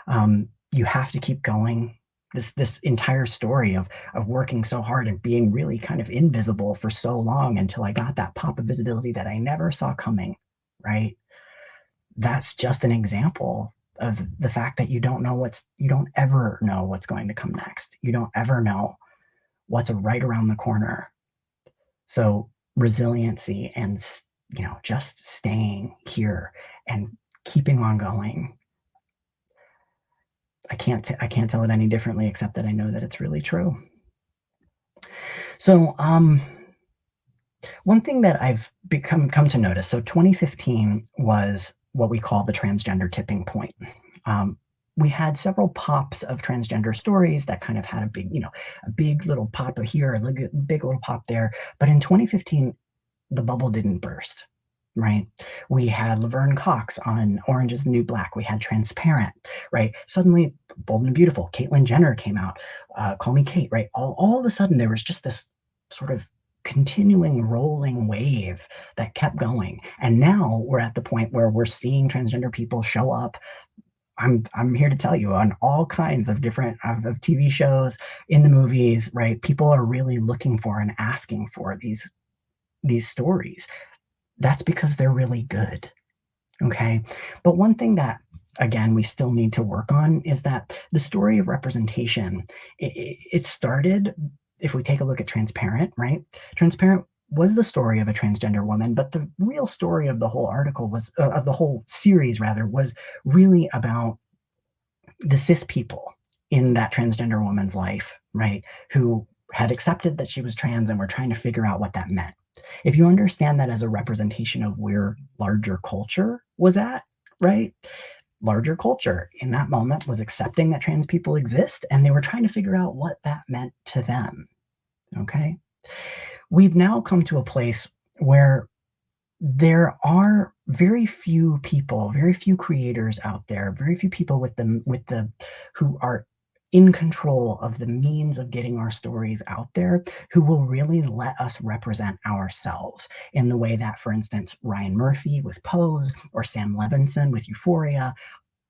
You have to keep going. This entire story of working so hard and being really kind of invisible for so long until I got that pop of visibility that I never saw coming, right? That's just an example of the fact that you don't ever know what's going to come next. You don't ever know what's right around the corner. So resiliency and, just staying here and keeping on going. I can't tell it any differently, except that I know that it's really true. So, one thing that I've come to notice, so 2015 was what we call the transgender tipping point. We had several pops of transgender stories that kind of had a big little pop here, a big little pop there. But in 2015, the bubble didn't burst, right? We had Laverne Cox on Orange is the New Black. We had Transparent, right? Suddenly, Bold and Beautiful, Caitlyn Jenner came out, Call Me Kate, right? All of a sudden, there was just this sort of continuing rolling wave that kept going. And now we're at the point where we're seeing transgender people show up. I'm here to tell you, on all kinds of different of TV shows, in the movies, right? People are really looking for and asking for these stories. That's because they're really good. Okay. But one thing that, again, we still need to work on is that the story of representation, it started, if we take a look at Transparent, right? Transparent was the story of a transgender woman, but the real story of the whole article was, of the whole series rather, was really about the cis people in that transgender woman's life, right? Who had accepted that she was trans and were trying to figure out what that meant. If you understand that as a representation of where larger culture was at, right? Larger culture in that moment was accepting that trans people exist, and they were trying to figure out what that meant to them. Okay. We've now come to a place where there are very few people, very few creators out there, very few people who are in control of the means of getting our stories out there, who will really let us represent ourselves in the way that, for instance, Ryan Murphy with Pose or Sam Levinson with Euphoria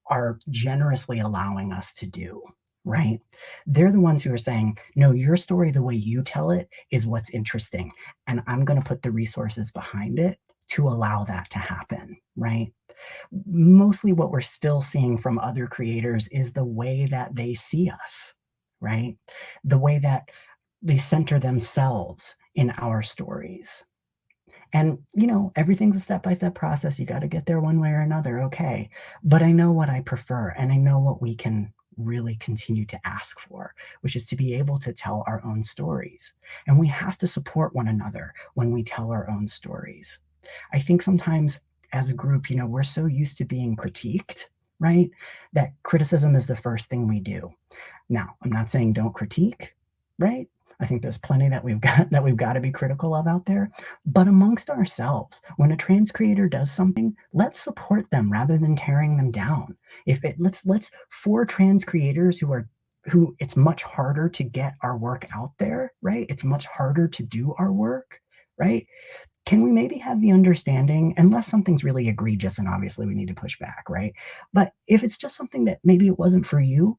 are generously allowing us to do, right? They're the ones who are saying, no, your story, the way you tell it, is what's interesting. And I'm going to put the resources behind it to allow that to happen, right? Mostly what we're still seeing from other creators is the way that they see us, right? The way that they center themselves in our stories. And, everything's a step-by-step process. You got to get there one way or another. Okay. But I know what I prefer, and I know what we can really continue to ask for, which is to be able to tell our own stories. And we have to support one another when we tell our own stories. I think sometimes as a group, we're so used to being critiqued, right? That criticism is the first thing we do. Now, I'm not saying don't critique, right? I think there's plenty that we've got to be critical of out there. But amongst ourselves, when a trans creator does something, let's support them rather than tearing them down. Let's for trans creators who it's much harder to get our work out there, right? It's much harder to do our work, right? Can we maybe have the understanding, unless something's really egregious and obviously we need to push back, right? But if it's just something that maybe it wasn't for you,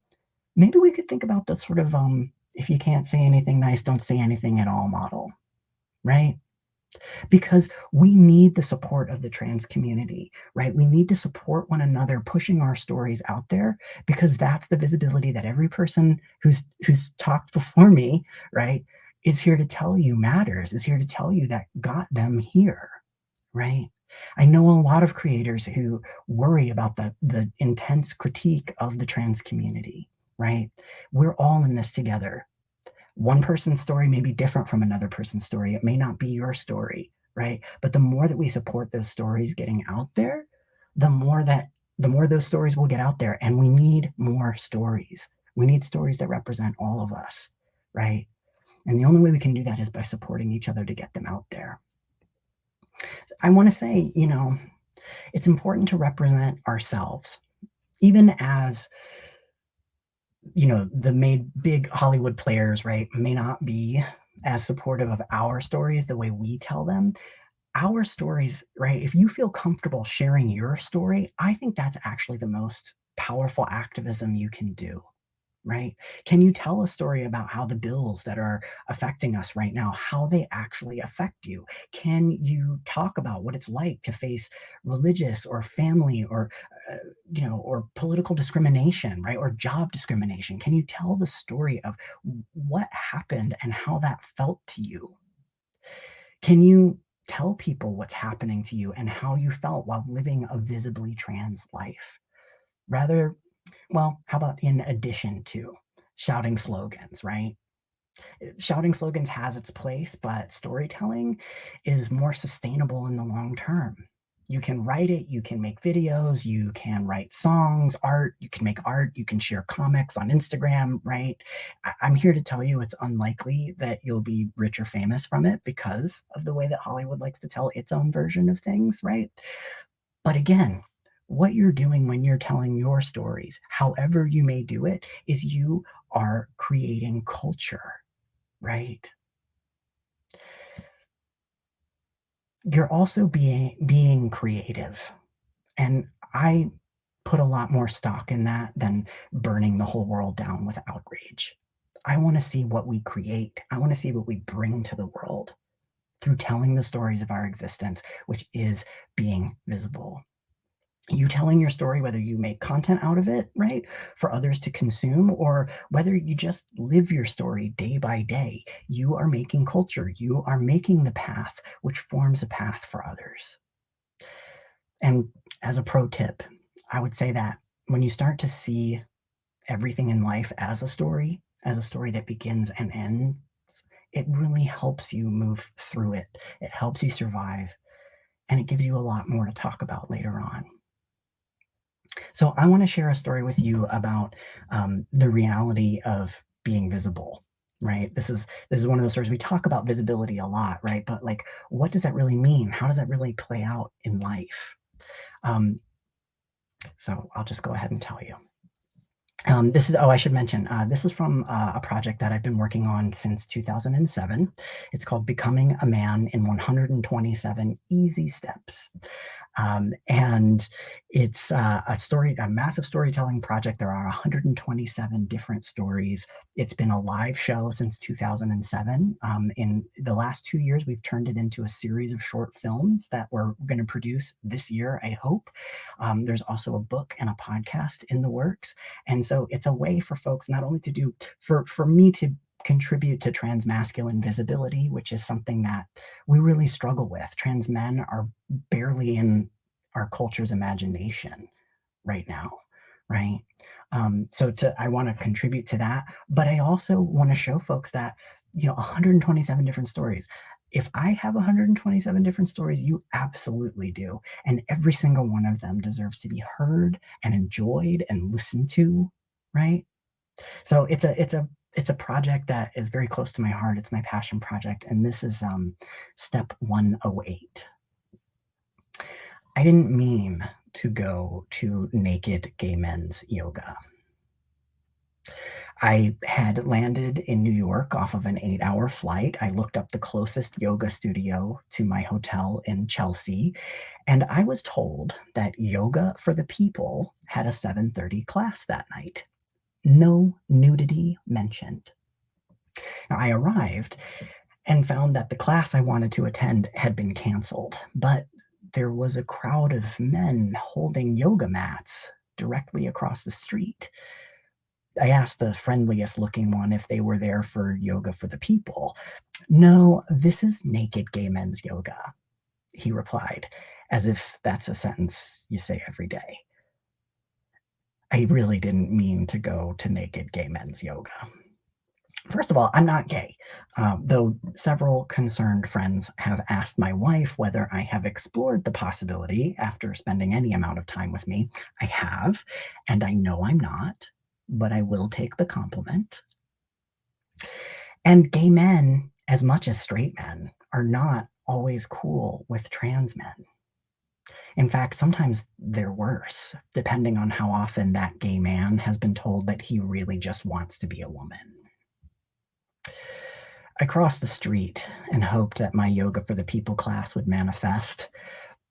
maybe we could think about the sort of if you can't say anything nice, don't say anything at all model, right? Because we need the support of the trans community, right? We need to support one another, pushing our stories out there, because that's the visibility that every person who's talked before me, right, is here to tell you matters, is here to tell you that got them here, right? I know a lot of creators who worry about the intense critique of the trans community, right? We're all in this together. One person's story may be different from another person's story. It may not be your story, right? But the more that we support those stories getting out there, the more those stories will get out there. And we need more stories. We need stories that represent all of us, right? And the only way we can do that is by supporting each other to get them out there. I want to say, it's important to represent ourselves, even as the big Hollywood players, right, may not be as supportive of our stories the way we tell them. Our stories, right, if you feel comfortable sharing your story, I think that's actually the most powerful activism you can do, right? Can you tell a story about how the bills that are affecting us right now, how they actually affect you? Can you talk about what it's like to face religious or family or or political discrimination, right? Or job discrimination? Can you tell the story of what happened and how that felt to you? Can you tell people what's happening to you and how you felt while living a visibly trans life? Well, how about in addition to shouting slogans, right? Shouting slogans has its place, but storytelling is more sustainable in the long term. You can write it, you can make videos, you can write songs, art, you can make art, you can share comics on Instagram, right? I'm here to tell you it's unlikely that you'll be rich or famous from it because of the way that Hollywood likes to tell its own version of things, right? But again, what you're doing when you're telling your stories, however you may do it, is you are creating culture, right? You're also being creative. And I put a lot more stock in that than burning the whole world down with outrage. I want to see what we create. I want to see what we bring to the world through telling the stories of our existence, which is being visible. You telling your story, whether you make content out of it, right, for others to consume, or whether you just live your story day by day, you are making culture. You are making the path, which forms a path for others. And as a pro tip, I would say that when you start to see everything in life as a story that begins and ends, it really helps you move through it. It helps you survive, and it gives you a lot more to talk about later on. So I want to share a story with you about the reality of being visible, right? This is one of those stories. We talk about visibility a lot, right? But like, what does that really mean? How does that really play out in life? So I'll just go ahead and tell you. I should mention, this is from a project that I've been working on since 2007. It's called Becoming a Man in 127 Easy Steps. And it's a massive storytelling project. There are 127 different stories. It's been a live show since 2007. In the last 2 years, we've turned it into a series of short films that we're going to produce this year, I hope. There's also a book and a podcast in the works. And so it's a way for folks not only to do, for me to contribute to trans masculine visibility, which is something that we really struggle with. Trans men are barely in our culture's imagination right now, right? So I want to contribute to that, but I also want to show folks that, 127 different stories. If I have 127 different stories, you absolutely do. And every single one of them deserves to be heard and enjoyed and listened to, right? So it's a project that is very close to my heart. It's my passion project. And this is step 108. I didn't mean to go to naked gay men's yoga. I had landed in New York off of an 8-hour flight. I looked up the closest yoga studio to my hotel in Chelsea, and I was told that Yoga for the People had a 7:30 class that night. No nudity mentioned. Now, I arrived and found that the class I wanted to attend had been canceled, but there was a crowd of men holding yoga mats directly across the street. I asked the friendliest looking one if they were there for Yoga for the People. No, this is naked gay men's yoga, he replied, as if that's a sentence you say every day. I really didn't mean to go to naked gay men's yoga. First of all, I'm not gay, though several concerned friends have asked my wife whether I have explored the possibility after spending any amount of time with me. I have, and I know I'm not, but I will take the compliment. And gay men, as much as straight men, are not always cool with trans men. In fact, sometimes they're worse, depending on how often that gay man has been told that he really just wants to be a woman. I crossed the street and hoped that my Yoga for the People class would manifest.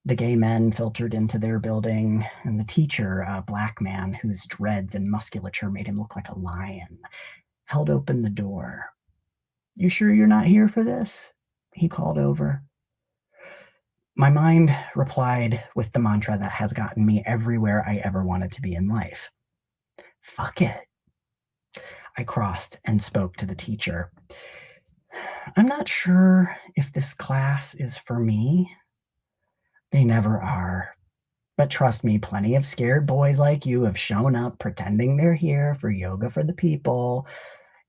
The gay men filtered into their building, and the teacher, a black man whose dreads and musculature made him look like a lion, held open the door. "You sure you're not here for this?" he called over. My mind replied with the mantra that has gotten me everywhere I ever wanted to be in life. Fuck it. I crossed and spoke to the teacher. "I'm not sure if this class is for me." They never are. But trust me, plenty of scared boys like you have shown up pretending they're here for Yoga for the People.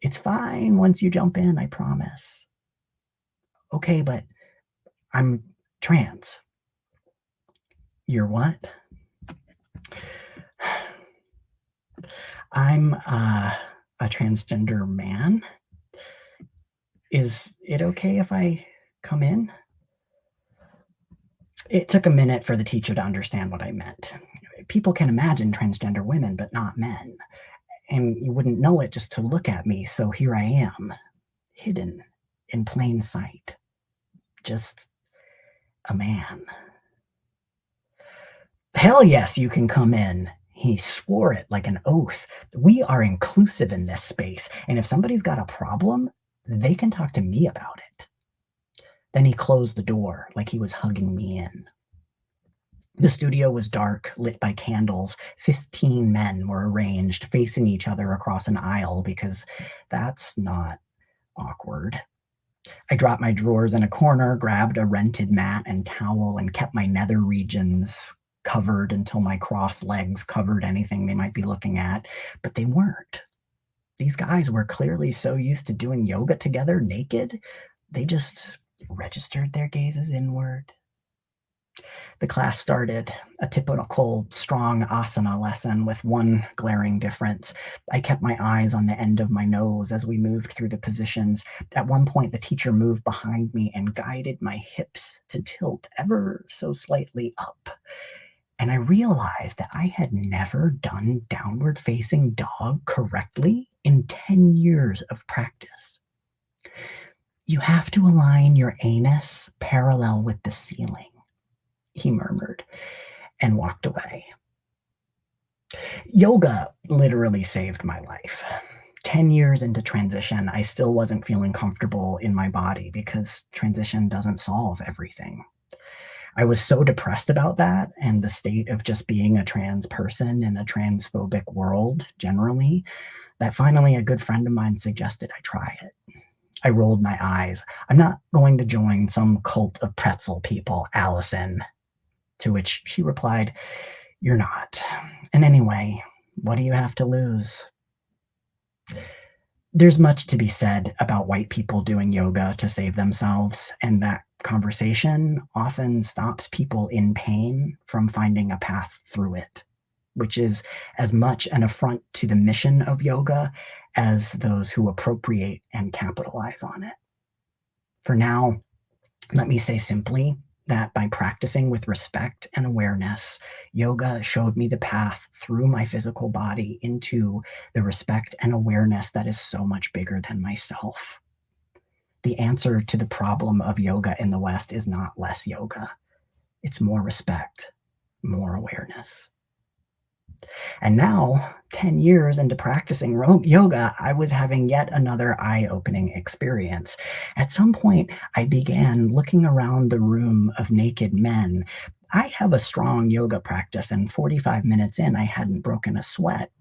It's fine once you jump in, I promise. Okay, but I'm trans. You're what? I'm a transgender man. Is it okay if I come in? It took a minute for the teacher to understand what I meant. People can imagine transgender women, but not men. And you wouldn't know it just to look at me, so here I am, hidden in plain sight. Just a man. "Hell yes, you can come in." He swore it like an oath. "We are inclusive in this space, and if somebody's got a problem, they can talk to me about it." Then he closed the door like he was hugging me in. The studio was dark, lit by candles. 15 men were arranged, facing each other across an aisle, because that's not awkward. I dropped my drawers in a corner, grabbed a rented mat and towel, and kept my nether regions covered until my cross legs covered anything they might be looking at. But they weren't. These guys were clearly so used to doing yoga together naked, they just registered their gazes inward. The class started, a typical strong asana lesson with one glaring difference. I kept my eyes on the end of my nose as we moved through the positions. At one point, the teacher moved behind me and guided my hips to tilt ever so slightly up. And I realized that I had never done downward facing dog correctly in 10 years of practice. You have to align your anus parallel with the ceiling, he murmured and walked away. Yoga literally saved my life. 10 years into transition, I still wasn't feeling comfortable in my body because transition doesn't solve everything. I was so depressed about that and the state of just being a trans person in a transphobic world generally that finally a good friend of mine suggested I try it. I rolled my eyes. I'm not going to join some cult of pretzel people, Allison. To which she replied, "You're not. And anyway, what do you have to lose?" There's much to be said about white people doing yoga to save themselves, and that conversation often stops people in pain from finding a path through it, which is as much an affront to the mission of yoga as those who appropriate and capitalize on it. For now, let me say simply that by practicing with respect and awareness, yoga showed me the path through my physical body into the respect and awareness that is so much bigger than myself. The answer to the problem of yoga in the West is not less yoga. It's more respect, more awareness. And now, 10 years into practicing yoga, I was having yet another eye-opening experience. At some point, I began looking around the room of naked men. I have a strong yoga practice, and 45 minutes in, I hadn't broken a sweat.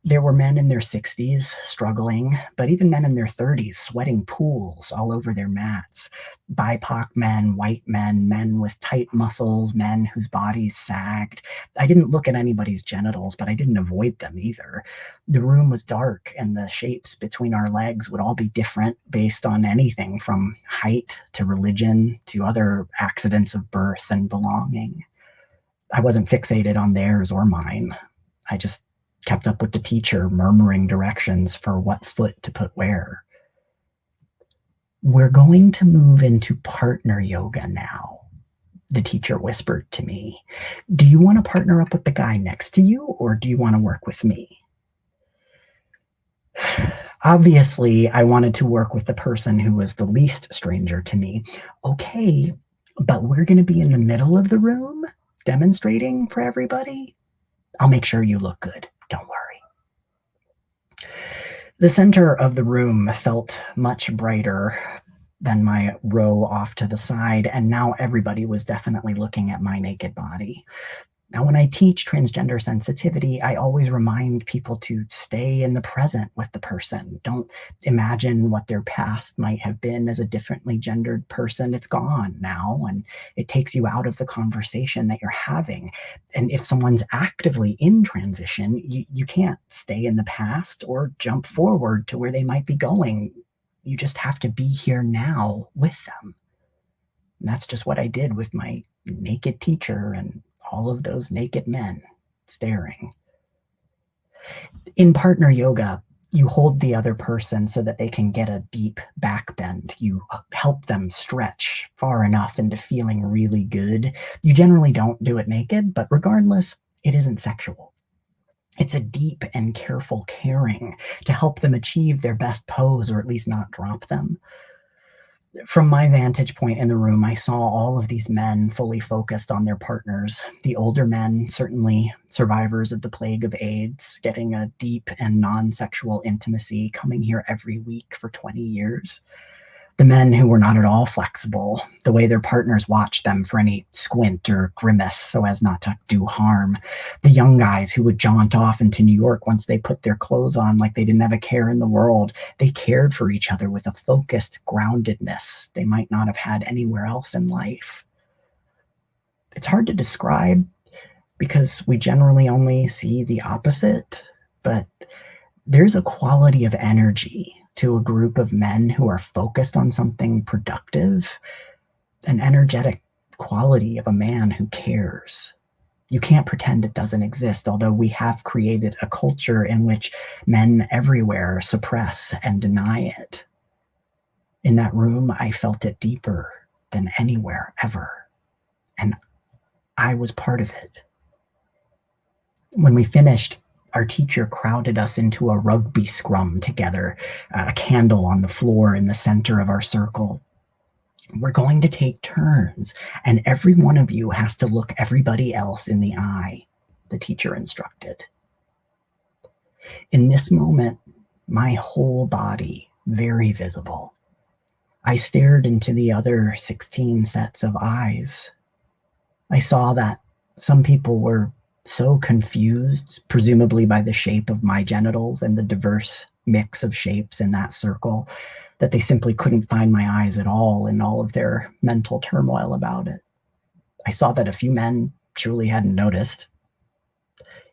There were men in their 60s struggling, but even men in their 30s sweating pools all over their mats. BIPOC men, white men, men with tight muscles, men whose bodies sagged. I didn't look at anybody's genitals, but I didn't avoid them either. The room was dark, and the shapes between our legs would all be different based on anything from height to religion to other accidents of birth and belonging. I wasn't fixated on theirs or mine. I just kept up with the teacher, murmuring directions for what foot to put where. "We're going to move into partner yoga now," the teacher whispered to me. "Do you want to partner up with the guy next to you, or do you want to work with me?" Obviously, I wanted to work with the person who was the least stranger to me. "Okay, but we're going to be in the middle of the room, demonstrating for everybody? I'll make sure you look good. Don't worry." The center of the room felt much brighter than my row off to the side, and now everybody was definitely looking at my naked body. Now, when I teach transgender sensitivity, I always remind people to stay in the present with the person. Don't imagine what their past might have been as a differently gendered person. It's gone now, and it takes you out of the conversation that you're having. And if someone's actively in transition, you can't stay in the past or jump forward to where they might be going. You just have to be here now with them. And that's just what I did with my naked teacher and all of those naked men staring. In partner yoga, you hold the other person so that they can get a deep back bend. You help them stretch far enough into feeling really good. You generally don't do it naked, but regardless, it isn't sexual. It's a deep and careful caring to help them achieve their best pose, or at least not drop them. From my vantage point in the room, I saw all of these men fully focused on their partners. The older men, certainly survivors of the plague of AIDS, getting a deep and non-sexual intimacy, coming here every week for 20 years. The men who were not at all flexible, the way their partners watched them for any squint or grimace so as not to do harm. The young guys who would jaunt off into New York once they put their clothes on like they didn't have a care in the world. They cared for each other with a focused groundedness they might not have had anywhere else in life. It's hard to describe because we generally only see the opposite, but there's a quality of energy to a group of men who are focused on something productive, an energetic quality of a man who cares. You can't pretend it doesn't exist, although we have created a culture in which men everywhere suppress and deny it. In that room, I felt it deeper than anywhere ever, and I was part of it. When we finished, our teacher crowded us into a rugby scrum together, a candle on the floor in the center of our circle. We're going to take turns, and every one of you has to look everybody else in the eye, the teacher instructed. In this moment, my whole body, very visible, I stared into the other 16 sets of eyes. I saw that some people were so confused, presumably by the shape of my genitals and the diverse mix of shapes in that circle, that they simply couldn't find my eyes at all in all of their mental turmoil about it. I saw that a few men truly hadn't noticed.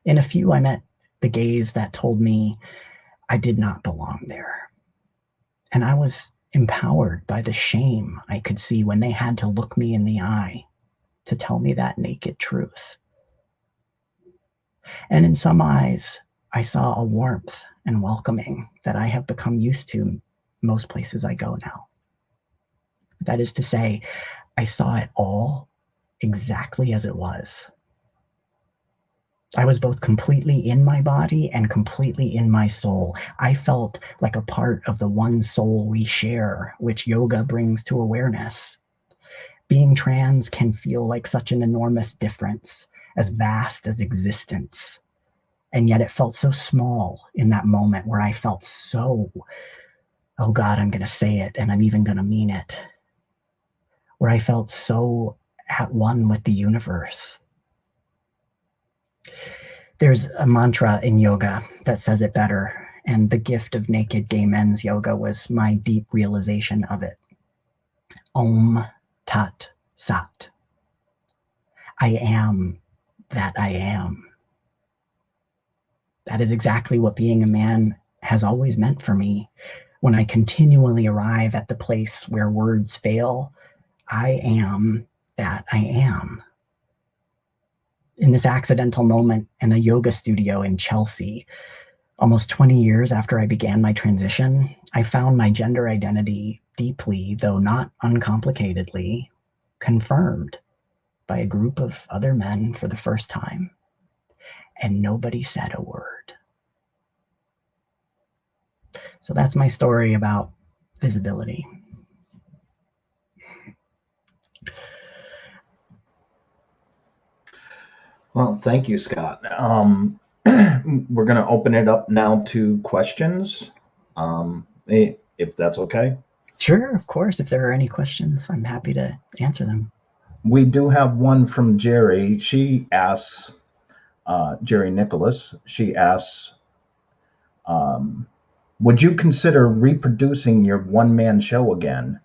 In a few, I met the gaze that told me I did not belong there. And I was empowered by the shame I could see when they had to look me in the eye to tell me that naked truth. And in some eyes, I saw a warmth and welcoming that I have become used to most places I go now. That is to say, I saw it all exactly as it was. I was both completely in my body and completely in my soul. I felt like a part of the one soul we share, which yoga brings to awareness. Being trans can feel like such an enormous difference, as vast as existence. And yet it felt so small in that moment where I felt so, oh God, I'm going to say it and I'm even going to mean it. Where I felt so at one with the universe. There's a mantra in yoga that says it better, and the gift of naked gay men's yoga was my deep realization of it. Om Tat Sat. I am that I am. That is exactly what being a man has always meant for me. When I continually arrive at the place where words fail, I am that I am. In this accidental moment in a yoga studio in Chelsea, almost 20 years after I began my transition, I found my gender identity deeply, though not uncomplicatedly, confirmed by a group of other men for the first time. And nobody said a word. So that's my story about visibility. Well, thank you, Scott. We're going to open it up now to questions, if that's okay. Sure, of course. If there are any questions, I'm happy to answer them. We do have one from Jerry. She asks, Jerry Nicholas, she asks, would you consider reproducing your one-man show again?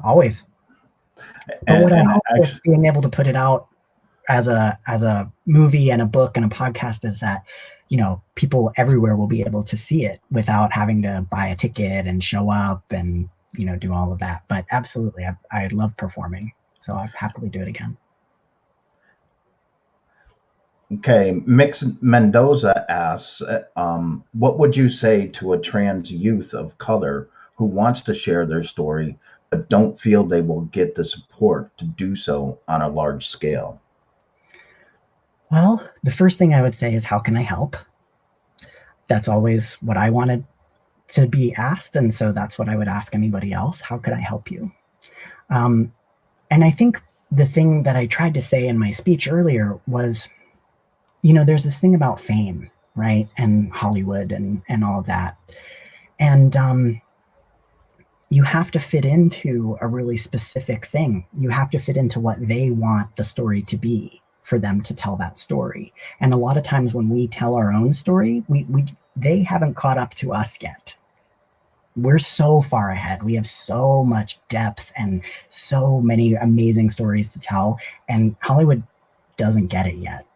Always. But what I hope with being able to put it out as a movie and a book and a podcast is that, you know, people everywhere will be able to see it without having to buy a ticket and show up and, you know, do all of that. But absolutely, I love performing, so I'd happily do it again. Okay, Mix Mendoza asks, what would you say to a trans youth of color who wants to share their story but don't feel they will get the support to do so on a large scale? Well, the first thing I would say is, how can I help? That's always what I wanted to be asked, and so that's what I would ask anybody else. How could I help you? And I think the thing that I tried to say in my speech earlier was, you know, there's this thing about fame, right? And Hollywood and all of that. And you have to fit into a really specific thing. You have to fit into what they want the story to be for them to tell that story. And a lot of times when we tell our own story, they haven't caught up to us yet. We're so far ahead. We have so much depth and so many amazing stories to tell, and Hollywood doesn't get it yet.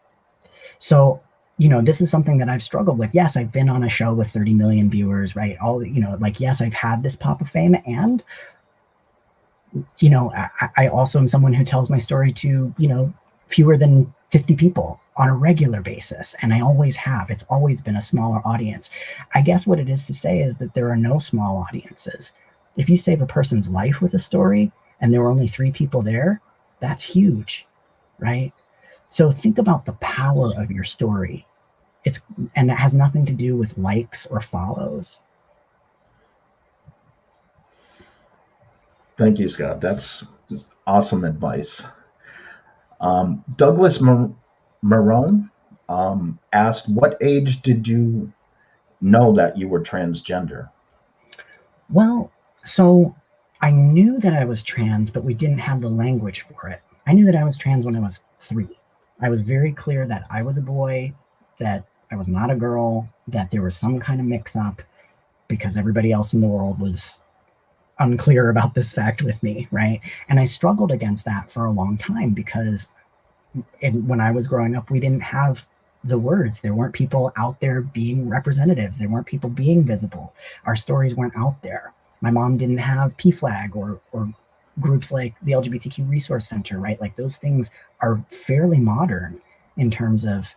So, you know, this is something that I've struggled with. Yes, I've been on a show with 30 million viewers, right? All, you know, like, yes, I've had this pop of fame, and, you know, I also am someone who tells my story to, you know, fewer than 50 people on a regular basis. And I always have. It's always been a smaller audience. I guess what it is to say is that there are no small audiences. If you save a person's life with a story and there were only 3 people there, that's huge, right? So think about the power of your story. And it has nothing to do with likes or follows. Thank you, Scott. That's awesome advice. Douglas Marone asked, what age did you know that you were transgender? Well, so I knew that I was trans, but we didn't have the language for it. I knew that I was trans when I was 3. I was very clear that I was a boy, that I was not a girl, that there was some kind of mix-up because everybody else in the world was unclear about this fact with me, right? And I struggled against that for a long time because when I was growing up, we didn't have the words. There weren't people out there being representatives. There weren't people being visible. Our stories weren't out there. My mom didn't have PFLAG or groups like the LGBTQ Resource Center, right? Like those things are fairly modern in terms of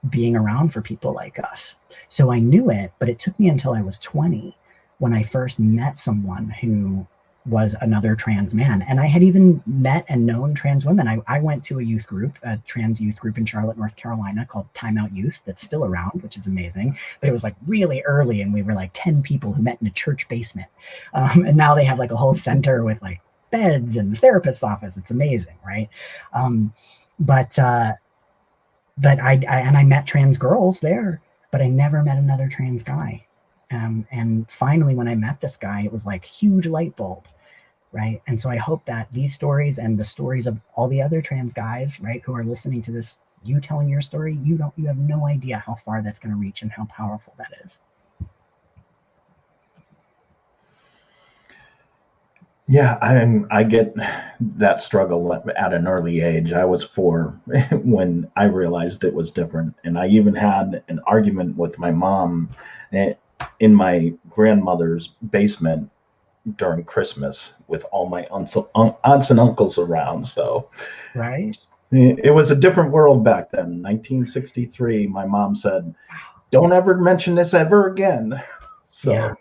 being around for people like us. So I knew it, but it took me until I was 20 when I first met someone who was another trans man. And I had even met and known trans women. I went to a youth group, a trans youth group in Charlotte, North Carolina called Time Out Youth that's still around, which is amazing. But it was like really early and we were like 10 people who met in a church basement. And now they have like a whole center with like beds and therapist's office. It's amazing, right? But I met trans girls there, but I never met another trans guy. And finally, when I met this guy, it was like huge light bulb, right? And so I hope that these stories and the stories of all the other trans guys, right, who are listening to this, you telling your story, you have no idea how far that's going to reach and how powerful that is. Yeah, I get that struggle at an early age. I was 4 when I realized it was different. And I even had an argument with my mom in my grandmother's basement during Christmas with all my aunts and uncles around. So right, it was a different world back then. 1963, my mom said, "Don't ever mention this ever again." So. Yeah.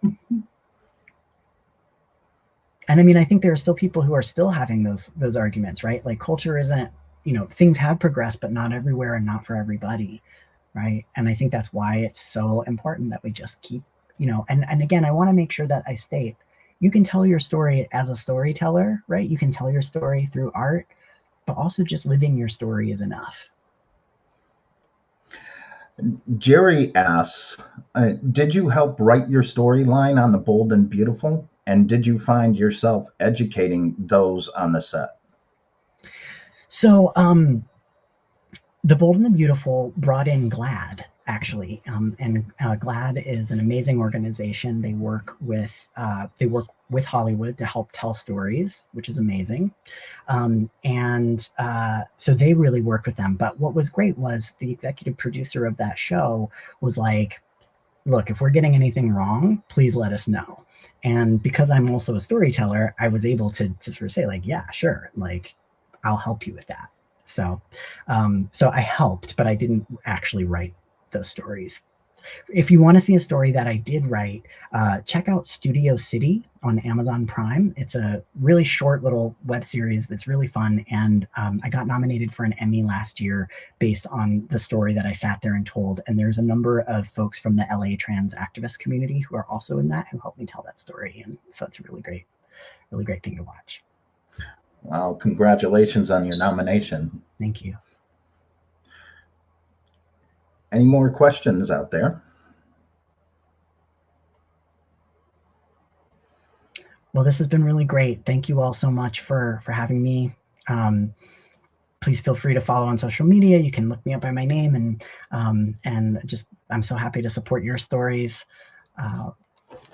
And I mean, I think there are still people who are still having those arguments, right? Like culture isn't, things have progressed, but not everywhere and not for everybody, right? And I think that's why it's so important that we just keep, and again, I want to make sure that I state, you can tell your story as a storyteller, right? You can tell your story through art, but also just living your story is enough. Jerry asks, did you help write your storyline on The Bold and Beautiful? And did you find yourself educating those on the set? So The Bold and the Beautiful brought in GLAAD, actually. And GLAAD is an amazing organization. They work with Hollywood to help tell stories, which is amazing. So they really worked with them. But what was great was the executive producer of that show was like, look, if we're getting anything wrong, please let us know. And because I'm also a storyteller, I was able to sort of say like, yeah, sure. Like, I'll help you with that. So I helped, but I didn't actually write those stories. If you want to see a story that I did write, check out Studio City on Amazon Prime. It's a really short little web series. It's really fun. And I got nominated for an Emmy last year based on the story that I sat there and told. And there's a number of folks from the LA trans activist community who are also in that, who helped me tell that story. And so it's a really great thing to watch. Well, congratulations on your nomination. Thank you. Any more questions out there? Well, this has been really great. Thank you all so much for having me. Please feel free to follow on social media. You can look me up by my name, and just I'm so happy to support your stories.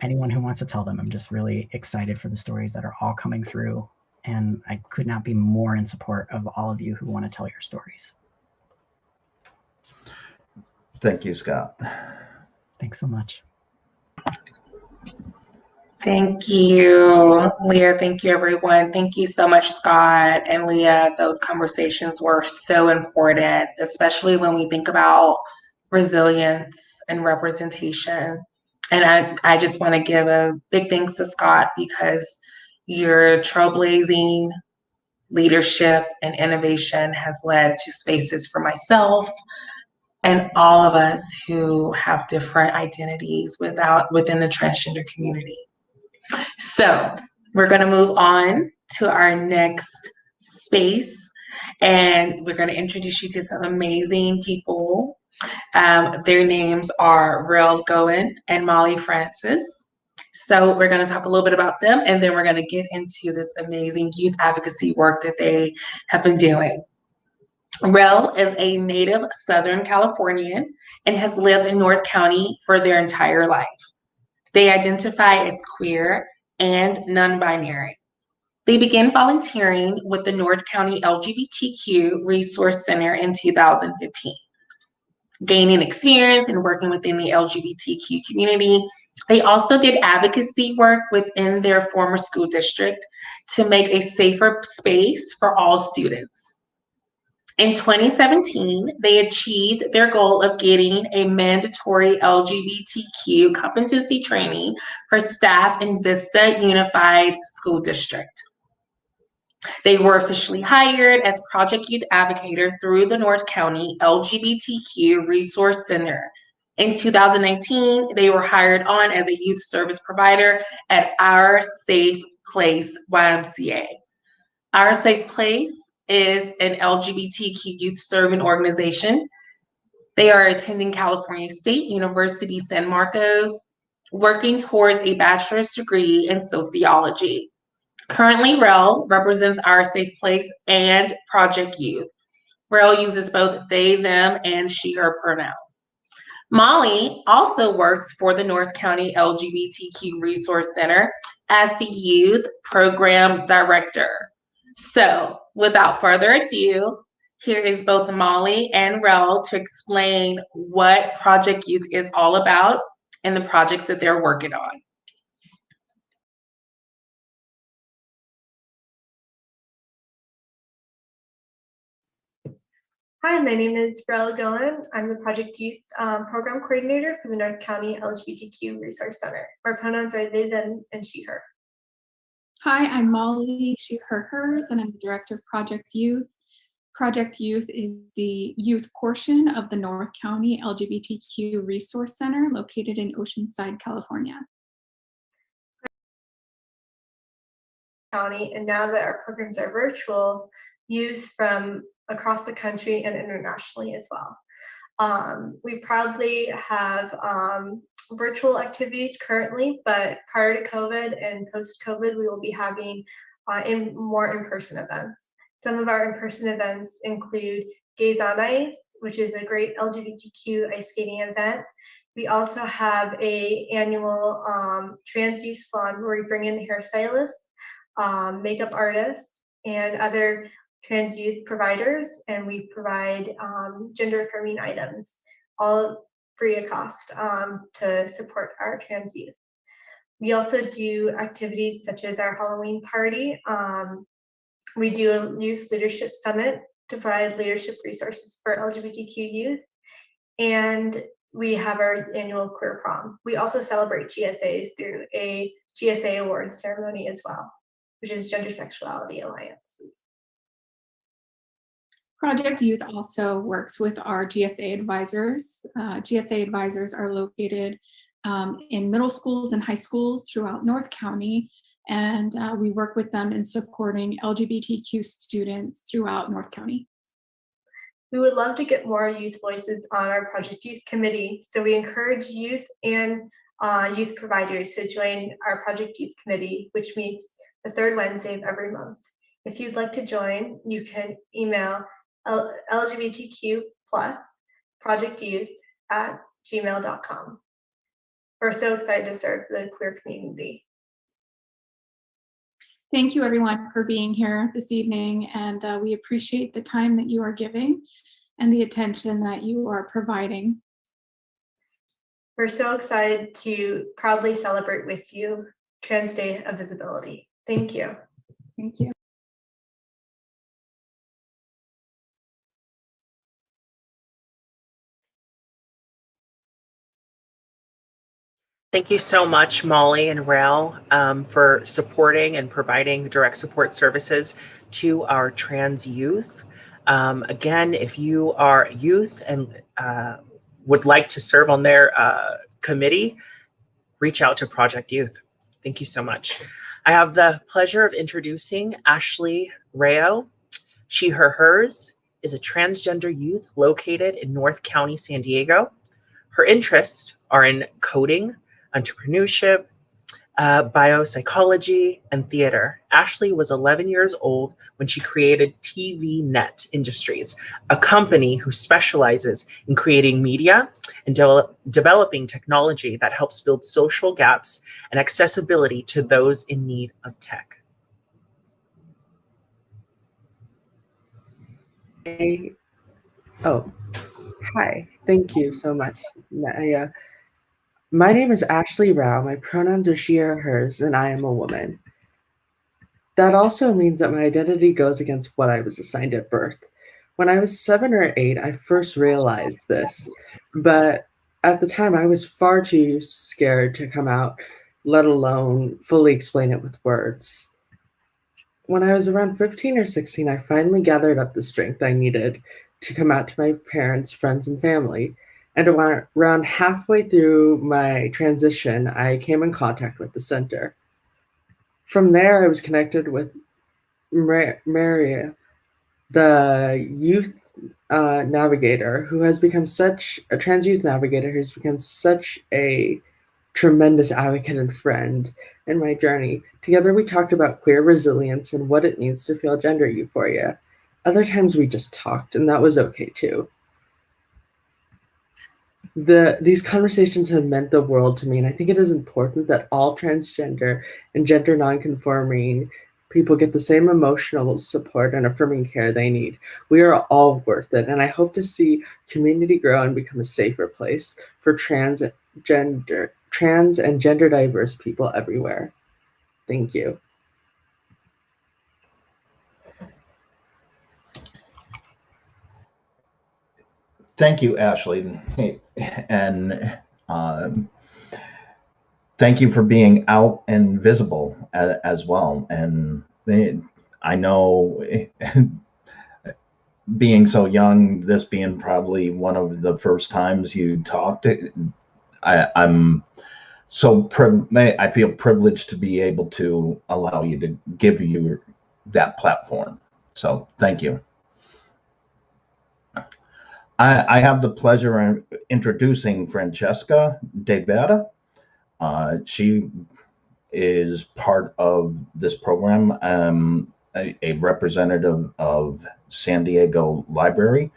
Anyone who wants to tell them, I'm just really excited for the stories that are all coming through, and I could not be more in support of all of you who want to tell your stories. Thank you, Scott. Thanks so much. Thank you, Leah. Thank you, everyone. Thank you so much, Scott and Leah. Those conversations were so important, especially when we think about resilience and representation. And I just want to give a big thanks to Scott because you're trailblazing leadership, and innovation has led to spaces for myself and all of us who have different identities within the transgender community. So we're going to move on to our next space, and we're going to introduce you to some amazing people. Their names are Rel Goen and Molly Francis. So we're going to talk a little bit about them, and then we're going to get into this amazing youth advocacy work that they have been doing. Rel is a native Southern Californian and has lived in North County for their entire life. They identify as queer and non-binary. They began volunteering with the North County LGBTQ Resource Center in 2015. Gaining experience and working within the LGBTQ community, they also did advocacy work within their former school district to make a safer space for all students. In 2017, they achieved their goal of getting a mandatory LGBTQ competency training for staff in Vista Unified School District. They were officially hired as Project Youth Advocator through the North County LGBTQ Resource Center. In 2019, they were hired on as a youth service provider at Our Safe Place YMCA. Our Safe Place is an LGBTQ youth serving organization. They are attending California State University San Marcos, working towards a bachelor's degree in sociology. Currently, Rel represents Our Safe Place and Project Youth. Rel uses both they, them, and she, her pronouns. Molly also works for the North County LGBTQ Resource Center as the Youth Program Director. So, without further ado, here is both Molly and Rel to explain what Project Youth is all about and the projects that they're working on. Hi, my name is Rel Goen. I'm the Project Youth Program Coordinator for the North County LGBTQ Resource Center. Our pronouns are they, them, and she, her. Hi, I'm Molly, she, her, hers, and I'm the Director of Project Youth. Project Youth is the youth portion of the North County LGBTQ Resource Center located in Oceanside, California. County, and now that our programs are virtual, youth from across the country and internationally as well. We proudly have virtual activities currently, but prior to COVID and post-COVID, we will be having more in-person events. Some of our in-person events include Gays on Ice, which is a great LGBTQ ice skating event. We also have an annual trans youth salon where we bring in hairstylists, makeup artists, and other trans youth providers, and we provide gender affirming items, all free of cost to support our trans youth. We also do activities such as our Halloween party. We do a youth leadership summit to provide leadership resources for LGBTQ youth, and we have our annual queer prom. We also celebrate GSAs through a GSA award ceremony as well, which is Gender Sexuality Alliance. Project Youth also works with our GSA advisors. GSA advisors are located in middle schools and high schools throughout North County, and we work with them in supporting LGBTQ students throughout North County. We would love to get more youth voices on our Project Youth Committee, so we encourage youth and youth providers to join our Project Youth Committee, which meets the third Wednesday of every month. If you'd like to join, you can email LGBTQ+ projectyouth@gmail.com. We're so excited to serve the queer community. Thank you everyone for being here this evening, and we appreciate the time that you are giving and the attention that you are providing. We're so excited to proudly celebrate with you Trans Day of Visibility. Thank you. Thank you. Thank you so much, Molly and Rael, for supporting and providing direct support services to our trans youth. Again, if you are youth and would like to serve on their committee, reach out to Project Youth. Thank you so much. I have the pleasure of introducing Ashley Rayo. She, her, hers is a transgender youth located in North County, San Diego. Her interests are in coding, entrepreneurship, biopsychology, and theater. Ashley was 11 years old when she created TV Net Industries, a company who specializes in creating media and developing technology that helps build social gaps and accessibility to those in need of tech. Hi. Thank you so much, Naya. My name is Ashley Rao. My pronouns are she, her, hers, and I am a woman. That also means that my identity goes against what I was assigned at birth. When I was 7 or 8, I first realized this, but at the time I was far too scared to come out, let alone fully explain it with words. When I was around 15 or 16, I finally gathered up the strength I needed to come out to my parents, friends, and family. And around halfway through my transition, I came in contact with the center. From there, I was connected with Maria, the youth navigator, who has become such a trans youth navigator, who's become such a tremendous advocate and friend in my journey. Together, we talked about queer resilience and what it means to feel gender euphoria. Other times we just talked, and that was okay too. These conversations have meant the world to me, and I think it is important that all transgender and gender nonconforming people get the same emotional support and affirming care they need. We are all worth it, and I hope to see community grow and become a safer place for trans and gender diverse people everywhere. Thank you. Thank you, Ashley, and thank you for being out and visible as well. And I know, being so young, this being probably one of the first times you talked, I'm so I feel privileged to be able to allow you to give you that platform. So thank you. I have the pleasure of introducing Francesca De Vera. She is part of this program, a representative of San Diego Library.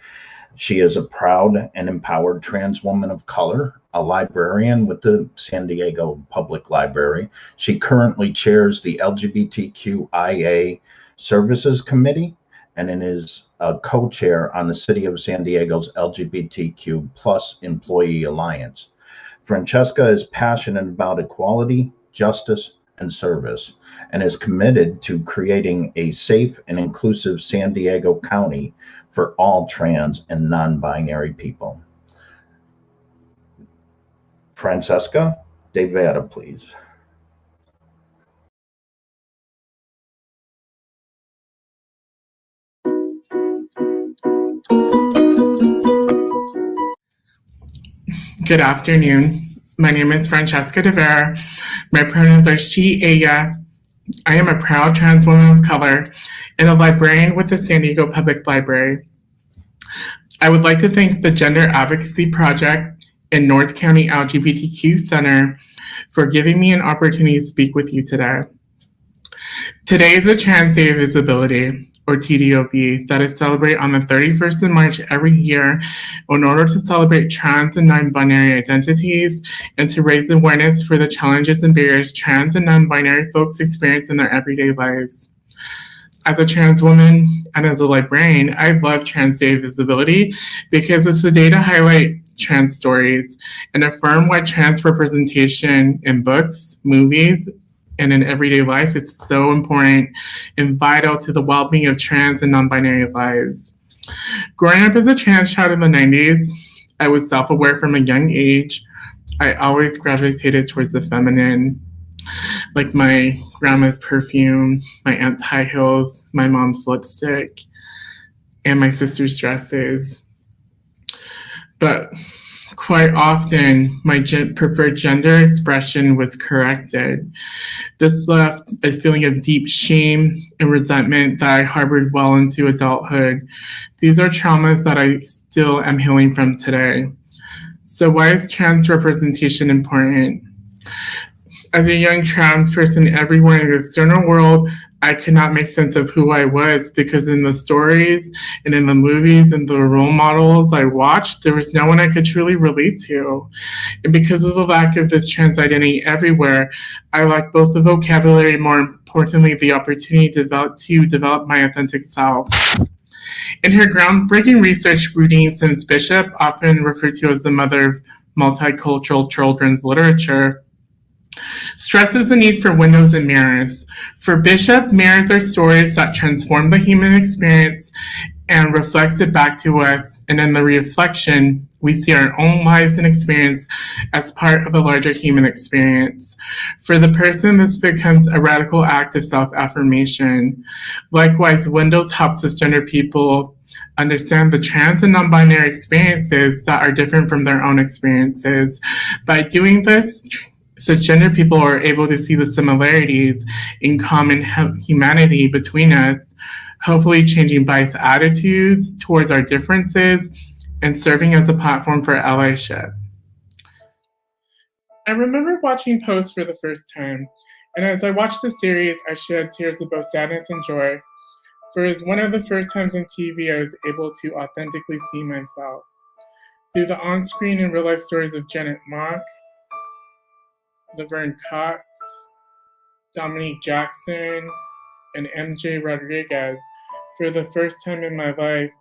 She is a proud and empowered trans woman of color, a librarian with the San Diego Public Library. She currently chairs the LGBTQIA Services Committee and is a co-chair on the City of San Diego's LGBTQ plus Employee Alliance. Francesca is passionate about equality, justice, and service, and is committed to creating a safe and inclusive San Diego County for all trans and non-binary people. Francesca De Vera, please. Good afternoon. My name is Francesca De Vera. My pronouns are she, ella. I am a proud trans woman of color and a librarian with the San Diego Public Library. I would like to thank the Gender Advocacy Project and North County LGBTQ Center for giving me an opportunity to speak with you today. Today is the Trans Day of Visibility, or TDOV, that is celebrated on the 31st of March every year in order to celebrate trans and non-binary identities and to raise awareness for the challenges and barriers trans and non-binary folks experience in their everyday lives. As a trans woman and as a librarian, I love Trans Day of Visibility because it's a day to highlight trans stories and affirm what trans representation in books, movies, and in everyday life is so important and vital to the well-being of trans and non-binary lives. Growing up as a trans child in the 90s, I was self-aware from a young age. I always gravitated towards the feminine, like my grandma's perfume, my aunt's high heels, my mom's lipstick, and my sister's dresses. But quite often, my preferred gender expression was corrected. This left a feeling of deep shame and resentment that I harbored well into adulthood. These are traumas that I still am healing from today. So why is trans representation important? As a young trans person everywhere in the external world, I could not make sense of who I was because in the stories and in the movies and the role models I watched, there was no one I could truly relate to. And because of the lack of this trans identity everywhere, I lacked both the vocabulary and more importantly, the opportunity to develop my authentic self. In her groundbreaking research, Rudine Sims Bishop, often referred to as the mother of multicultural children's literature, stresses the need for windows and mirrors. For Bishop, mirrors are stories that transform the human experience and reflects it back to us. And in the reflection, we see our own lives and experience as part of a larger human experience. For the person, this becomes a radical act of self-affirmation. Likewise, windows help cisgender people understand the trans and non-binary experiences that are different from their own experiences. By doing this, cisgender people are able to see the similarities in common humanity between us, hopefully changing biased attitudes towards our differences and serving as a platform for allyship. I remember watching Pose for the first time, and as I watched the series, I shed tears of both sadness and joy, for it was one of the first times on TV I was able to authentically see myself. Through the on-screen and real-life stories of Janet Mock, Laverne Cox, Dominique Jackson, and MJ Rodriguez, for the first time in my life,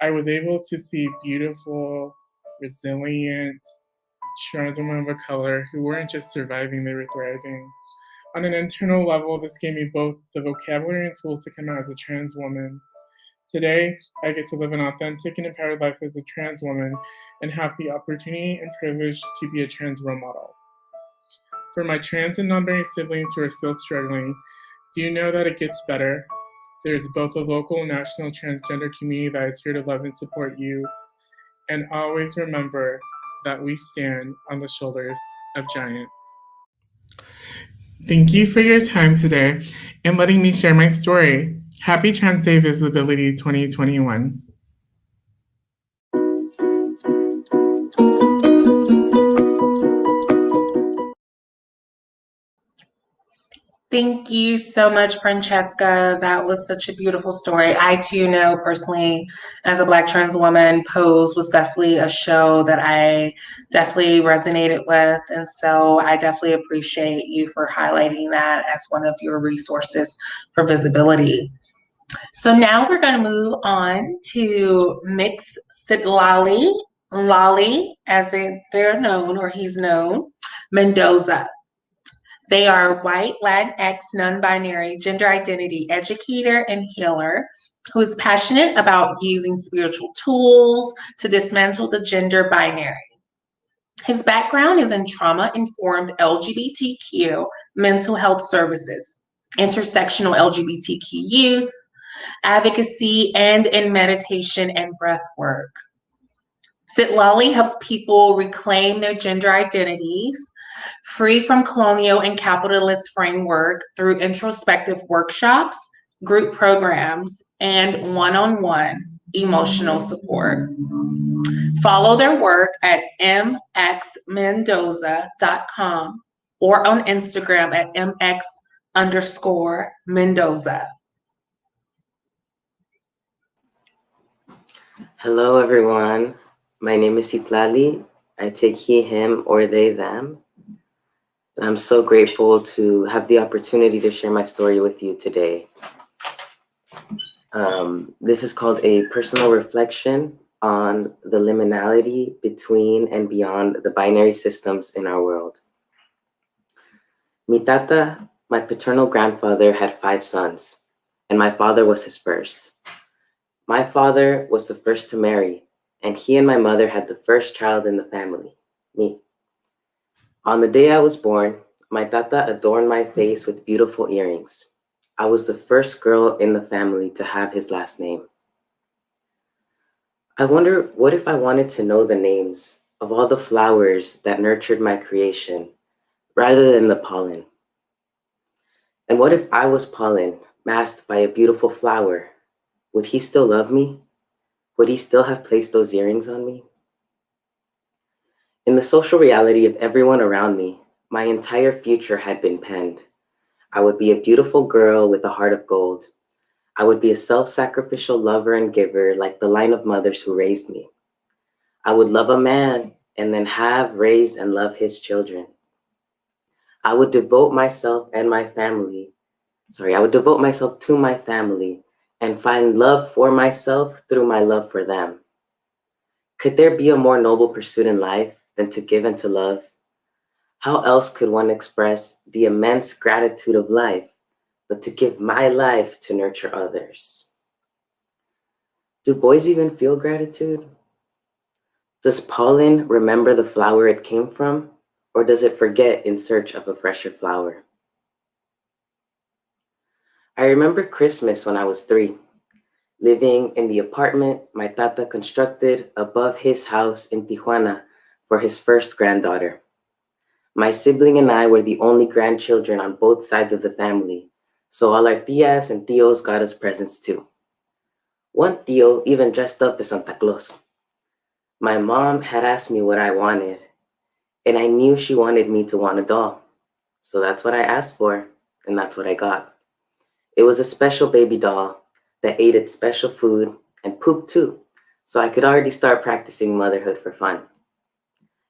I was able to see beautiful, resilient, trans women of color who weren't just surviving, they were thriving. On an internal level, this gave me both the vocabulary and tools to come out as a trans woman. Today, I get to live an authentic and empowered life as a trans woman and have the opportunity and privilege to be a trans role model. For my trans and non-binary siblings who are still struggling, do know that it gets better. There's both a local and national transgender community that is here to love and support you. And always remember that we stand on the shoulders of giants. Thank you for your time today and letting me share my story. Happy Trans Day Visibility 2021. Thank you so much, Francesca. That was such a beautiful story. I too know personally, as a Black trans woman, Pose was definitely a show that I definitely resonated with. And so I definitely appreciate you for highlighting that as one of your resources for visibility. So now we're going to move on to Mix Sitlali, Lolly, as they're known, or he's known, Mendoza. They are white, Latinx, non-binary, gender identity educator and healer who is passionate about using spiritual tools to dismantle the gender binary. His background is in trauma-informed LGBTQ mental health services, intersectional LGBTQ youth, advocacy, and in meditation and breath work. Sitlali helps people reclaim their gender identities, free from colonial and capitalist framework through introspective workshops, group programs, and one-on-one emotional support. Follow their work at mxmendoza.com or on Instagram at mx_Mendoza. Hello, everyone. My name is Sitlali. I take he, him, or they, them. I'm so grateful to have the opportunity to share my story with you today. This is called a personal reflection on the liminality between and beyond the binary systems in our world. Mi tata, my paternal grandfather, had 5 sons, and my father was his first. My father was the first to marry, and he and my mother had the first child in the family, me. On the day I was born, my tata adorned my face with beautiful earrings. I was the first girl in the family to have his last name. I wonder, what if I wanted to know the names of all the flowers that nurtured my creation rather than the pollen? And what if I was pollen masked by a beautiful flower? Would he still love me? Would he still have placed those earrings on me? In the social reality of everyone around me, my entire future had been penned. I would be a beautiful girl with a heart of gold. I would be a self-sacrificial lover and giver like the line of mothers who raised me. I would love a man and then have, raise, and love his children. I would devote myself to my family and find love for myself through my love for them. Could there be a more noble pursuit in life than to give and to love? How else could one express the immense gratitude of life but to give my life to nurture others? Do boys even feel gratitude? Does pollen remember the flower it came from, or does it forget in search of a fresher flower? I remember Christmas when I was 3, living in the apartment my tata constructed above his house in Tijuana for his first granddaughter. My sibling and I were the only grandchildren on both sides of the family, so all our tias and tios got us presents too. One tio even dressed up as Santa Claus. My mom had asked me what I wanted, and I knew she wanted me to want a doll. So that's what I asked for, and that's what I got. It was a special baby doll that ate its special food and pooped too, so I could already start practicing motherhood for fun.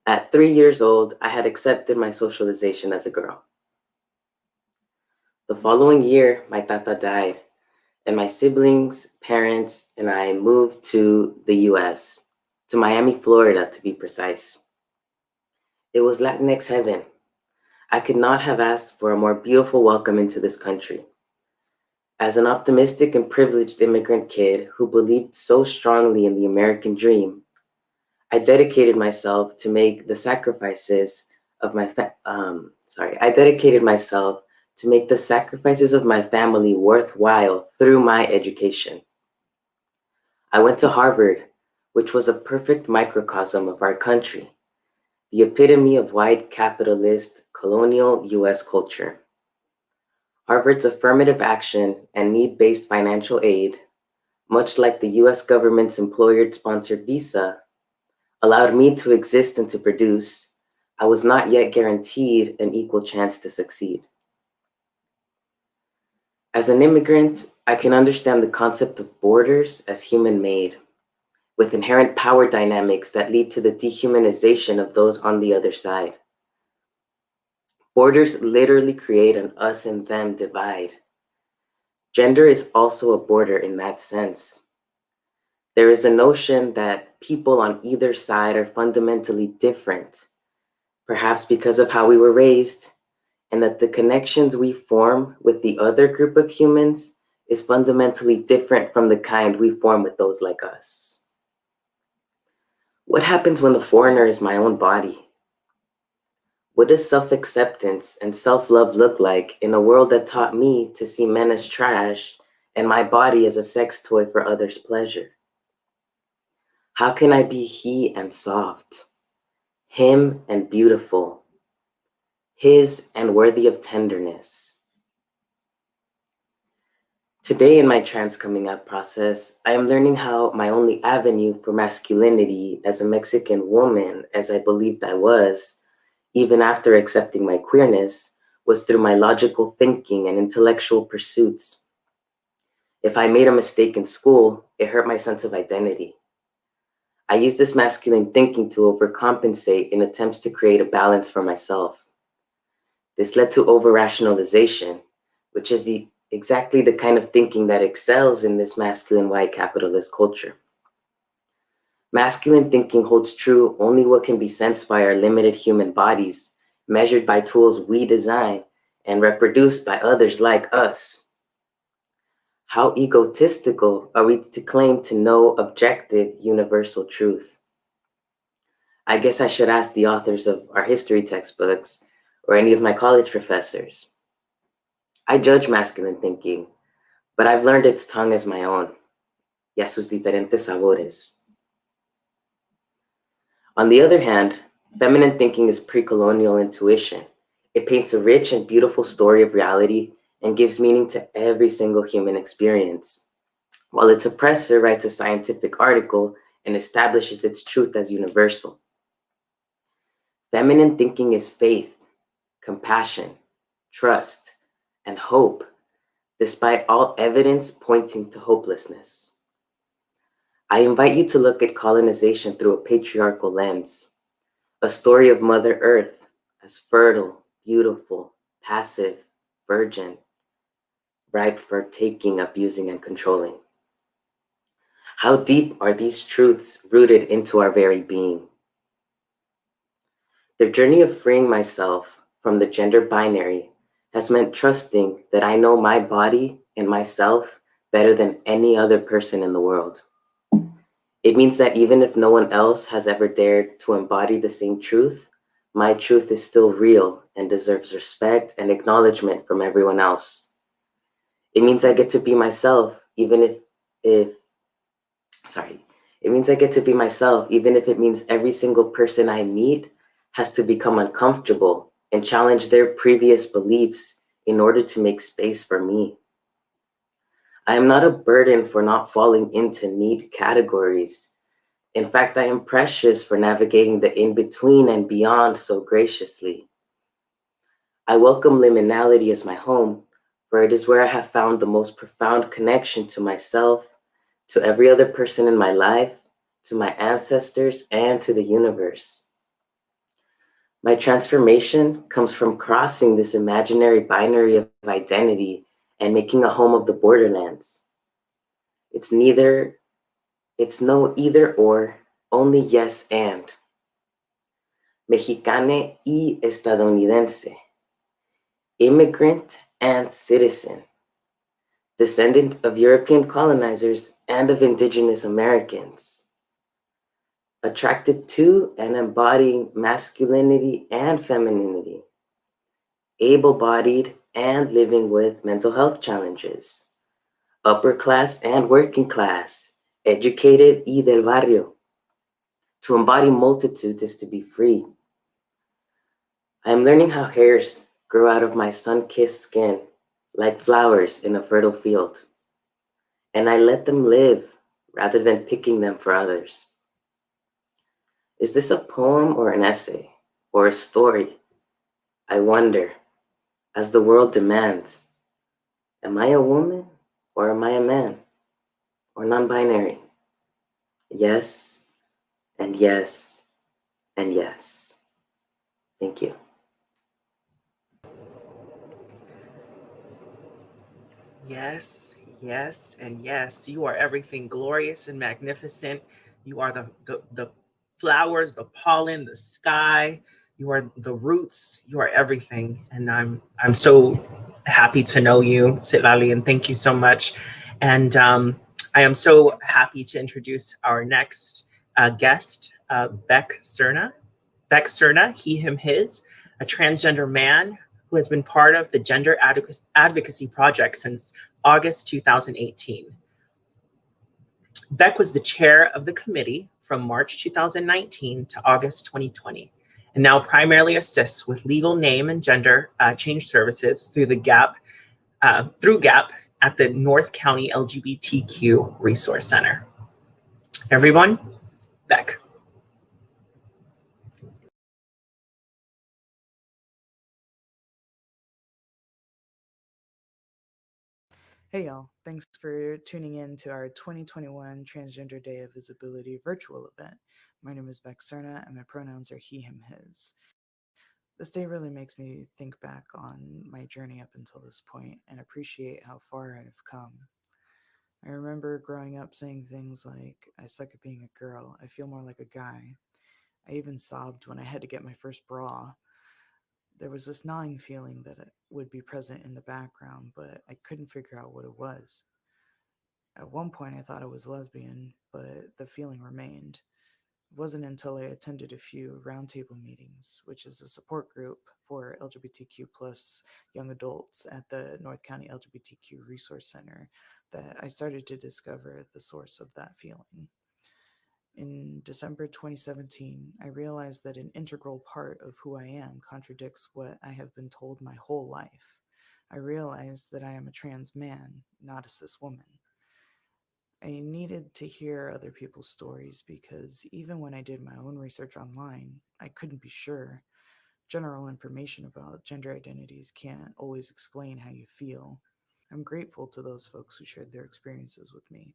At 3 years old, I had accepted my socialization as a girl. The following year, my tata died, and my siblings, parents, and I moved to the US, to Miami, Florida, to be precise. It was Latinx heaven. I could not have asked for a more beautiful welcome into this country. As an optimistic and privileged immigrant kid who believed so strongly in the American dream, I dedicated myself to make the sacrifices of my family worthwhile through my education. I went to Harvard, which was a perfect microcosm of our country, the epitome of white capitalist colonial US culture. Harvard's affirmative action and need-based financial aid, much like the US government's employer-sponsored visa, allowed me to exist and to produce. I was not yet guaranteed an equal chance to succeed. As an immigrant, I can understand the concept of borders as human-made, with inherent power dynamics that lead to the dehumanization of those on the other side. Borders literally create an us and them divide. Gender is also a border in that sense. There is a notion that people on either side are fundamentally different, perhaps because of how we were raised, and that the connections we form with the other group of humans is fundamentally different from the kind we form with those like us. What happens when the foreigner is my own body? What does self-acceptance and self-love look like in a world that taught me to see men as trash and my body as a sex toy for others' pleasure? How can I be he and soft, him and beautiful, his and worthy of tenderness? Today in my trans coming out process, I am learning how my only avenue for masculinity as a Mexican woman, as I believed I was, even after accepting my queerness, was through my logical thinking and intellectual pursuits. If I made a mistake in school, it hurt my sense of identity. I used this masculine thinking to overcompensate in attempts to create a balance for myself. This led to over-rationalization, which is exactly the kind of thinking that excels in this masculine white capitalist culture. Masculine thinking holds true only what can be sensed by our limited human bodies, measured by tools we design, and reproduced by others like us. How egotistical are we to claim to know objective, universal truth? I guess I should ask the authors of our history textbooks or any of my college professors. I judge masculine thinking, but I've learned its tongue as my own, y a sus diferentes sabores. On the other hand, feminine thinking is pre-colonial intuition. It paints a rich and beautiful story of reality and gives meaning to every single human experience, while its oppressor writes a scientific article and establishes its truth as universal. Feminine thinking is faith, compassion, trust, and hope, despite all evidence pointing to hopelessness. I invite you to look at colonization through a patriarchal lens, a story of Mother Earth as fertile, beautiful, passive, virgin, ripe for taking, abusing, and controlling. How deep are these truths rooted into our very being? The journey of freeing myself from the gender binary has meant trusting that I know my body and myself better than any other person in the world. It means that even if no one else has ever dared to embody the same truth, my truth is still real and deserves respect and acknowledgement from everyone else. It means I get to be myself, even it means I get to be myself, even if it means every single person I meet has to become uncomfortable and challenge their previous beliefs in order to make space for me. I am not a burden for not falling into neat categories. In fact, I am precious for navigating the in-between and beyond so graciously. I welcome liminality as my home, for it is where I have found the most profound connection to myself, to every other person in my life, to my ancestors, and to the universe. My transformation comes from crossing this imaginary binary of identity and making a home of the borderlands. It's no either or, only yes and. Mexicane y estadounidense, immigrant and citizen, descendant of European colonizers and of indigenous Americans, attracted to and embodying masculinity and femininity, able-bodied and living with mental health challenges, upper class and working class, educated y del barrio. To embody multitudes is to be free. I am learning how hairs grow out of my sun-kissed skin like flowers in a fertile field, and I let them live rather than picking them for others. Is this a poem or an essay or a story? I wonder, as the world demands, am I a woman or am I a man or non-binary? Yes, and yes, and yes. Thank you. Yes, yes, and yes. You are everything glorious and magnificent. You are the flowers, the pollen, the sky. You are the roots. You are everything. And I'm so happy to know you, Sitlali, and thank you so much. And I am so happy to introduce our next guest, Beck Cerna. Beck Cerna, he, him, his, a transgender man who has been part of the Gender Advocacy Project since August 2018. Beck was the chair of the committee from March 2019 to August 2020, and now primarily assists with legal name and gender change services through GAP at the North County LGBTQ Resource Center. Everyone, Beck. Hey y'all, thanks for tuning in to our 2021 Transgender Day of Visibility virtual event. My name is Beck Cerna and my pronouns are he, him, his. This day really makes me think back on my journey up until this point and appreciate how far I've come. I remember growing up saying things like, I suck at being a girl, I feel more like a guy. I even sobbed when I had to get my first bra. There was this gnawing feeling that it would be present in the background, but I couldn't figure out what it was. At one point, I thought I was lesbian, but the feeling remained. It wasn't until I attended a few roundtable meetings, which is a support group for LGBTQ plus young adults at the North County LGBTQ Resource Center, that I started to discover the source of that feeling. In December 2017, I realized that an integral part of who I am contradicts what I have been told my whole life. I realized that I am a trans man, not a cis woman. I needed to hear other people's stories because even when I did my own research online, I couldn't be sure. General information about gender identities can't always explain how you feel. I'm grateful to those folks who shared their experiences with me.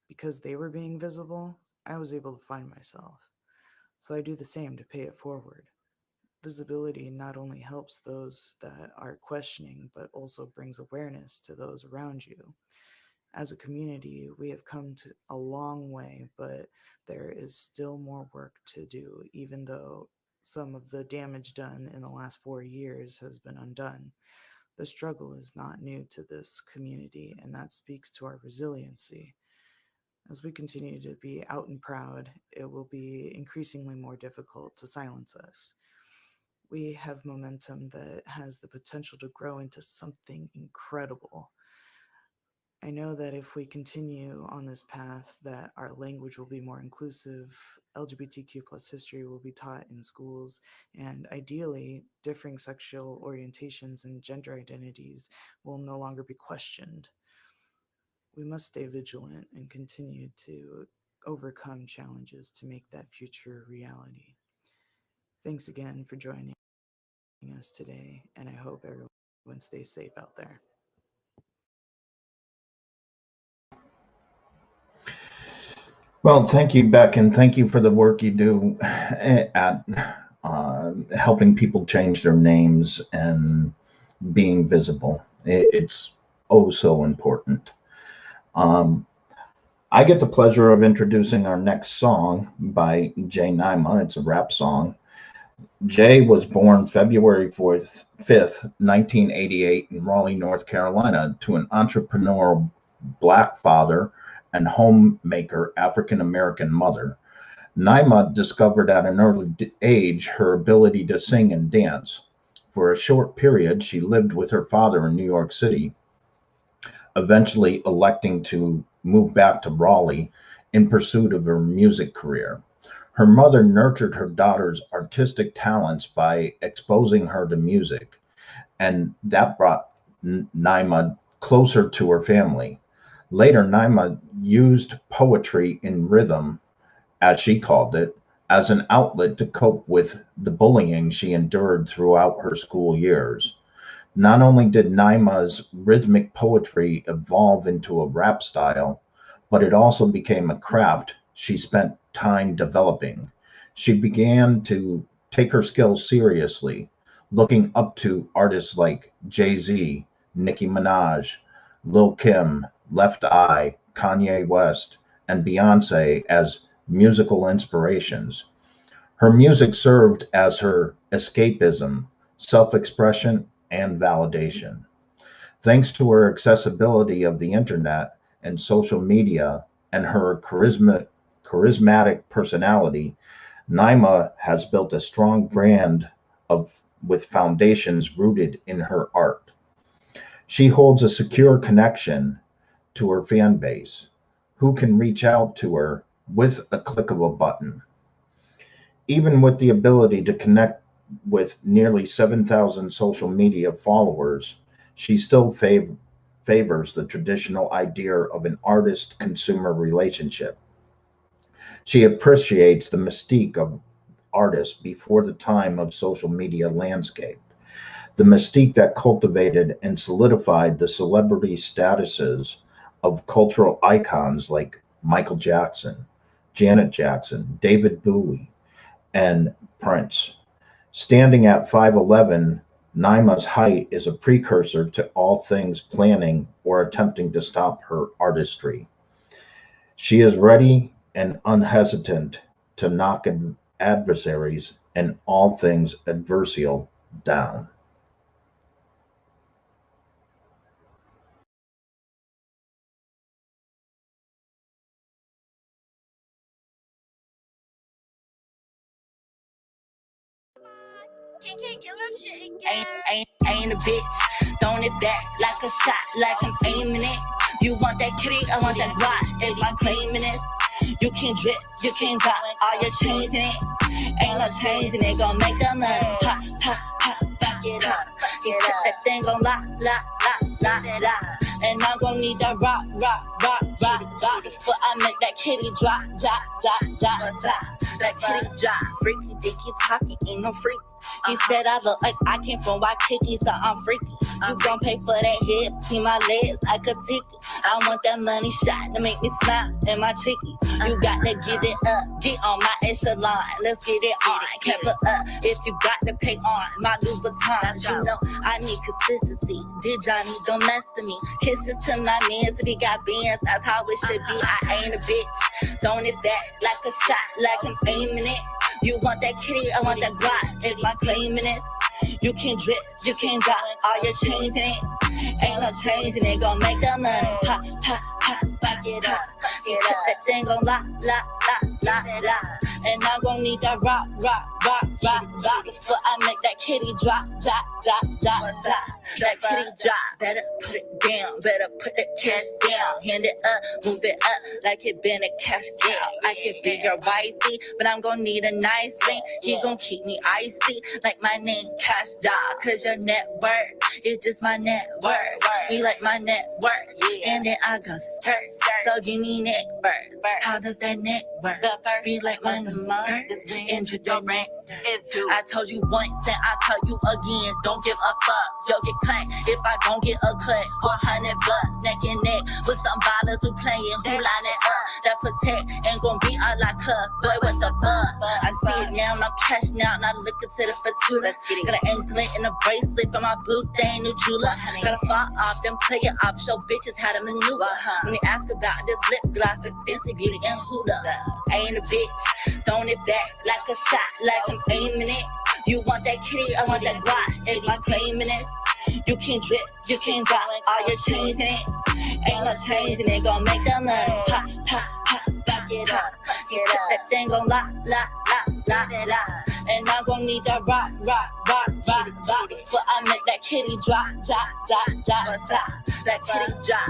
Because they were being visible, I was able to find myself. So I do the same to pay it forward. Visibility not only helps those that are questioning, but also brings awareness to those around you. As a community, we have come to a long way, but there is still more work to do, even though some of the damage done in the last 4 years has been undone. The struggle is not new to this community, and that speaks to our resiliency. As we continue to be out and proud, it will be increasingly more difficult to silence us. We have momentum that has the potential to grow into something incredible. I know that if we continue on this path, that our language will be more inclusive, LGBTQ plus history will be taught in schools, and ideally, differing sexual orientations and gender identities will no longer be questioned. We must stay vigilant and continue to overcome challenges to make that future a reality. Thanks again for joining us today, and I hope everyone stays safe out there. Well, thank you, Beck, and thank you for the work you do at helping people change their names and being visible. It's oh so important. Um, I get the pleasure of introducing our next song by Jay Nima. It's a rap song. Jay was born February 5th, 1988, in Raleigh, North Carolina, to an entrepreneurial Black father and homemaker African American mother. Naima discovered at an early age her ability to sing and dance. For a short period, she lived with her father in New York City, eventually electing to move back to Raleigh in pursuit of her music career. Her mother nurtured her daughter's artistic talents by exposing her to music, and that brought Naima closer to her family. Later, Naima used poetry in rhythm, as she called it, as an outlet to cope with the bullying she endured throughout her school years. Not only did Naima's rhythmic poetry evolve into a rap style, but it also became a craft she spent time developing. She began to take her skills seriously, looking up to artists like Jay-Z, Nicki Minaj, Lil Kim, Left Eye, Kanye West, and Beyonce as musical inspirations. Her music served as her escapism, self expression, and validation. Thanks to her accessibility of the internet and social media and her charismatic personality, Naima has built a strong brand of, with foundations rooted in her art. She holds a secure connection to her fan base, who can reach out to her with a click of a button. Even with the ability to connect with nearly 7,000 social media followers, she still favors the traditional idea of an artist consumer relationship. She appreciates the mystique of artists before the time of social media landscape, the mystique that cultivated and solidified the celebrity statuses of cultural icons like Michael Jackson, Janet Jackson, David Bowie, and Prince. Standing at 5'11", Naima's height is a precursor to all things planning or attempting to stop her artistry. She is ready and unhesitant to knock adversaries and all things adversarial down. Ain't a bitch, throwing it back like a shot, like I'm aiming it. You want that kitty, I want that block. If I'm claiming it, you can drip, you can drop, all you're changing it. Ain't no changing it, gon' make the money pop, pop, pop, back it up. That thing gon' lock, lock, lock, lock, lock. And I'm gon' need that rock, rock, rock, rock, rock. But I make that kitty drop, drop, drop, drop, drop. That kitty drop. Freaky, dicky, talking, ain't no freak. He said I look like I came from Waikiki, so I'm freaky. You gon' pay for that head, see my legs, I could take it. I want that money shot to make me smile in my cheeky. You got to get it up, get on my echelon. Let's get it on, keep it up. If you got to pay on my Louis Vuitton, you know I need consistency. Did Johnny don't mess to me? Kisses to my mans, if he got bands, that's how it should be. I ain't a bitch, throwing it back like a shot, like I'm aiming it. You want that kitty, I want that block. If I'm claiming it, you can drip, you can drop, all you're changing it. Ain't no changing it, gon' make the money pop, pop, pop, back it up. That thing gon' lock, lock, lock, lock, lock. And I'm gon' need that rock, rock, rock, rock, rock. So I make that kitty drop, drop, drop, drop, drop. That kitty drop, better put it down, better put the cash down. Hand it up, move it up, like it been a cash cow. I could be your wifey, but I'm gon' need a nice ring. He gon' keep me icy, like my name Cash Dog. Cause your net worth is just my net worth. You like my net worth, and then I go skirt. So give me neck first. How does that neck work? Be like my skirt, and you don't rank. I told you once and I tell you again, don't give a fuck. You'll get cut if I don't get a cut. $100 neck and neck with some ballers who playing, who line it up. That protect ain't gon' be all I cut. Boy, what the fuck? I see it now, I'm cashing out, now looking to the fatula. Got an anklet and a bracelet for my boots, they ain't new jeweler. Gotta fall off, then play it off, show bitches how to maneuver. When they ask about this lip gloss, expensive beauty and Huda. Ain't a bitch, throwing it back like a shot, like I'm aiming it. You want that kitty, I want that block. If I'm claiming it, you can drip, you can drop, all you're changing it. Ain't no changing it, gon' make the money pop, pop, pop, back it up. That thing gon' lock, lock, lock, lock it up. And I'm gon' need that rock, rock, rock, rock, rock. But I make that kitty drop, drop, drop, drop, drop. That kitty drop.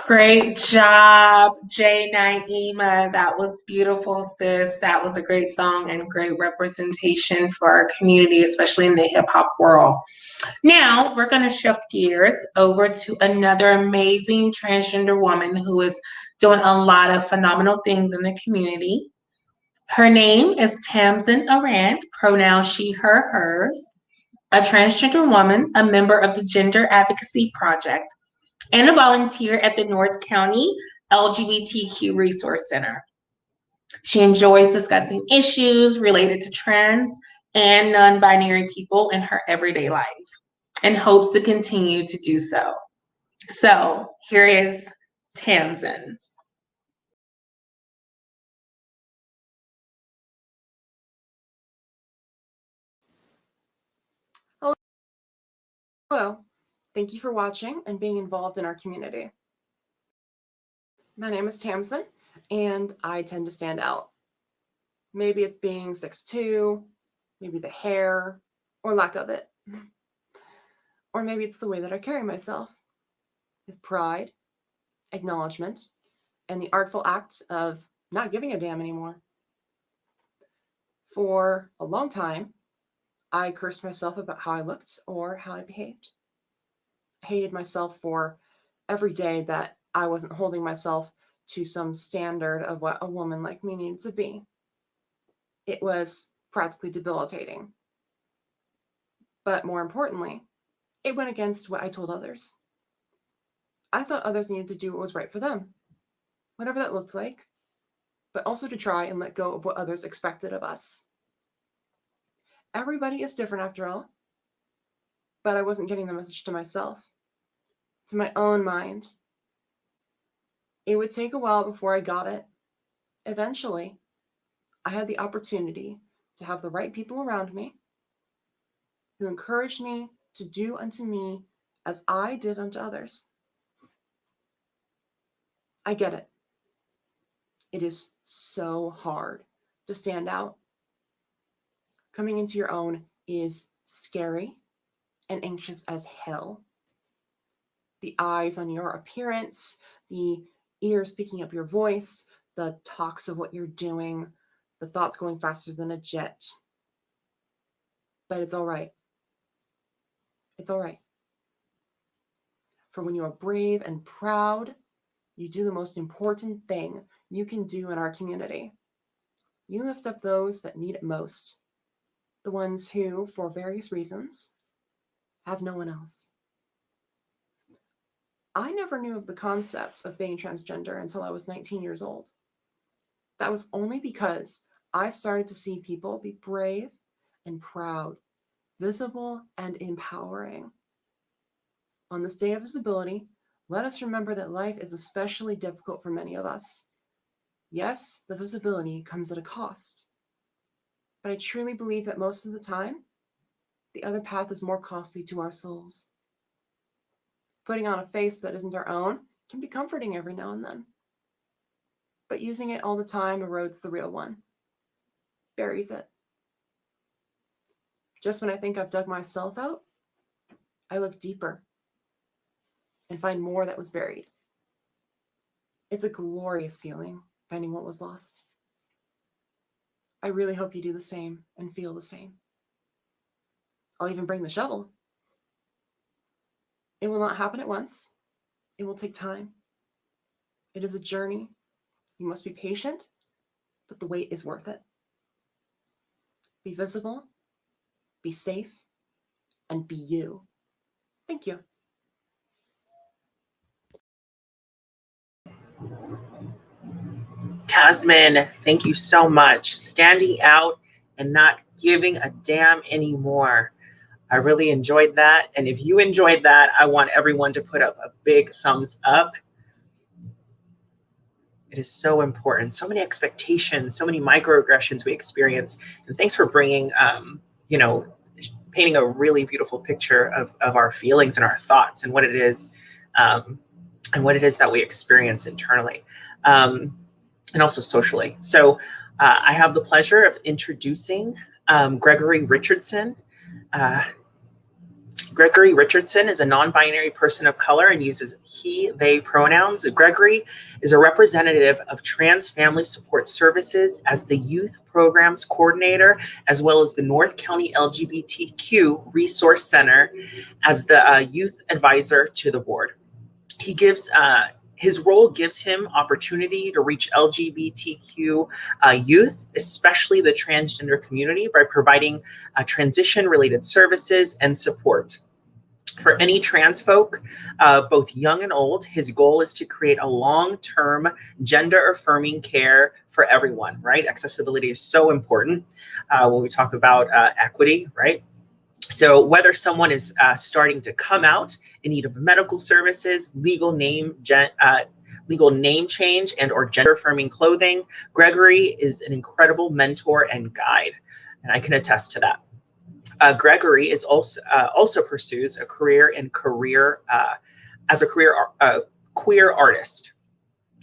Great job, Jay Naima. That was beautiful, sis. That was a great song and great representation for our community, especially in the hip hop world. Now we're going to shift gears over to another amazing transgender woman who is doing a lot of phenomenal things in the community. Her name is Tamsin Arand, pronoun she, her, hers, a transgender woman, a member of the Gender Advocacy Project, and a volunteer at the North County LGBTQ Resource Center. She enjoys discussing issues related to trans and non-binary people in her everyday life and hopes to continue to do so. So here is Tamsin. Hello, thank you for watching and being involved in our community. My name is Tamsin, and I tend to stand out. Maybe it's being 6'2", maybe the hair, or lack of it. Or maybe it's the way that I carry myself, with pride, acknowledgement, and the artful act of not giving a damn anymore. For a long time, I cursed myself about how I looked or how I behaved. I hated myself for every day that I wasn't holding myself to some standard of what a woman like me needed to be. It was practically debilitating. But more importantly, it went against what I told others. I thought others needed to do what was right for them, whatever that looked like, but also to try and let go of what others expected of us. Everybody is different after all, but I wasn't getting the message to myself, to my own mind. It would take a while before I got it. Eventually, I had the opportunity to have the right people around me who encouraged me to do unto me as I did unto others. I get it. It is so hard to stand out. Coming into your own is scary and anxious as hell. The eyes on your appearance, the ears picking up your voice, the talks of what you're doing, the thoughts going faster than a jet. But it's all right. It's all right. For when you are brave and proud, you do the most important thing you can do in our community. You lift up those that need it most, the ones who, for various reasons, have no one else. I never knew of the concept of being transgender until I was 19 years old. That was only because I started to see people be brave and proud, visible and empowering. On this day of visibility, let us remember that life is especially difficult for many of us. Yes, the visibility comes at a cost, but I truly believe that most of the time, the other path is more costly to our souls. Putting on a face that isn't our own can be comforting every now and then, but using it all the time erodes the real one, buries it. Just when I think I've dug myself out, I look deeper and find more that was buried. It's a glorious feeling, finding what was lost. I really hope you do the same and feel the same. I'll even bring the shovel. It will not happen at once. It will take time. It is a journey. You must be patient, but the wait is worth it. Be visible, be safe, and be you. Thank you. Tasman, thank you so much. Standing out and not giving a damn anymore. I really enjoyed that. And if you enjoyed that, I want everyone to put up a big thumbs up. It is so important. So many expectations, so many microaggressions we experience. And thanks for bringing, painting a really beautiful picture of our feelings and our thoughts and what it is that we experience internally. And also socially. So I have the pleasure of introducing Gregory Richardson. Gregory Richardson is a non-binary person of color and uses he, they pronouns. Gregory is a representative of TransFamily Support Services as the Youth Programs Coordinator, as well as the North County LGBTQ Resource Center as the Youth Advisor to the board. He gives his role gives him opportunity to reach LGBTQ youth, especially the transgender community, by providing transition-related services and support. For any trans folk, both young and old, his goal is to create a long-term gender-affirming care for everyone, right? Accessibility is so important when we talk about equity, right? So whether someone is starting to come out in need of medical services, legal name change, and or gender affirming clothing, Gregory is an incredible mentor and guide, and I can attest to that. Gregory is also pursues a career as a queer artist.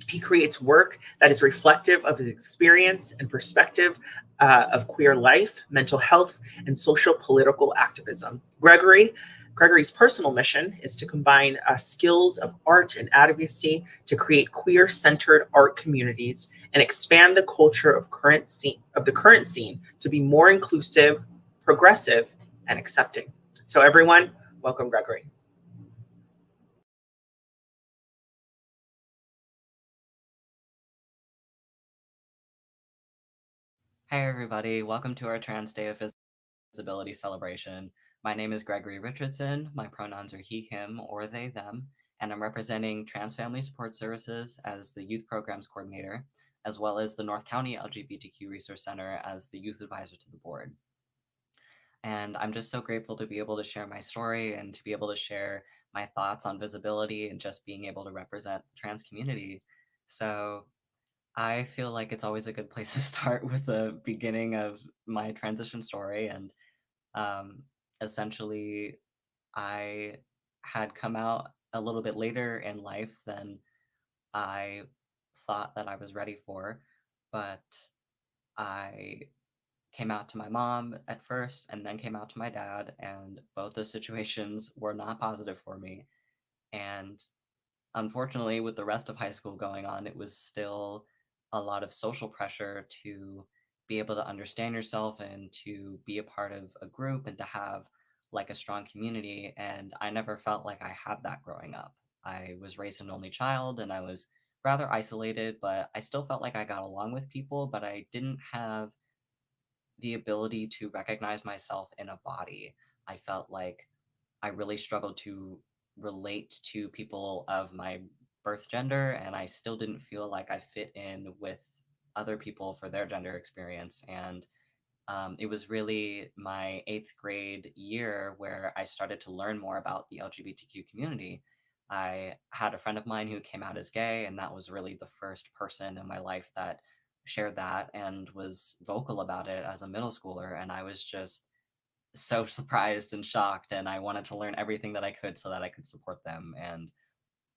He creates work that is reflective of his experience and perspective of queer life, mental health, and social political activism. Gregory's personal mission is to combine skills of art and advocacy to create queer-centered art communities and expand the culture of the current scene to be more inclusive, progressive, and accepting. So everyone, welcome Gregory. Hey everybody, welcome to our Trans Day of Visibility celebration. My name is Gregory Richardson, my pronouns are he, him, or they, them, and I'm representing TransFamily Support Services as the Youth Programs Coordinator, as well as the North County LGBTQ Resource Center as the Youth Advisor to the board. And I'm just so grateful to be able to share my story and to be able to share my thoughts on visibility and just being able to represent the trans community. So I feel like it's always a good place to start with the beginning of my transition story. And um, essentially, I had come out a little bit later in life than I thought that I was ready for, but I came out to my mom at first and then came out to my dad, and both those situations were not positive for me. And unfortunately, with the rest of high school going on, it was still a lot of social pressure to be able to understand yourself and to be a part of a group and to have like a strong community. And I never felt like I had that growing up. I was raised an only child and I was rather isolated, but I still felt like I got along with people, but I didn't have the ability to recognize myself in a body. I felt like I really struggled to relate to people of my birth gender, and I still didn't feel like I fit in with other people for their gender experience. And it was really my eighth grade year where I started to learn more about the LGBTQ community. I had a friend of mine who came out as gay, and that was really the first person in my life that shared that and was vocal about it as a middle schooler. And I was just so surprised and shocked, and I wanted to learn everything that I could so that I could support them. And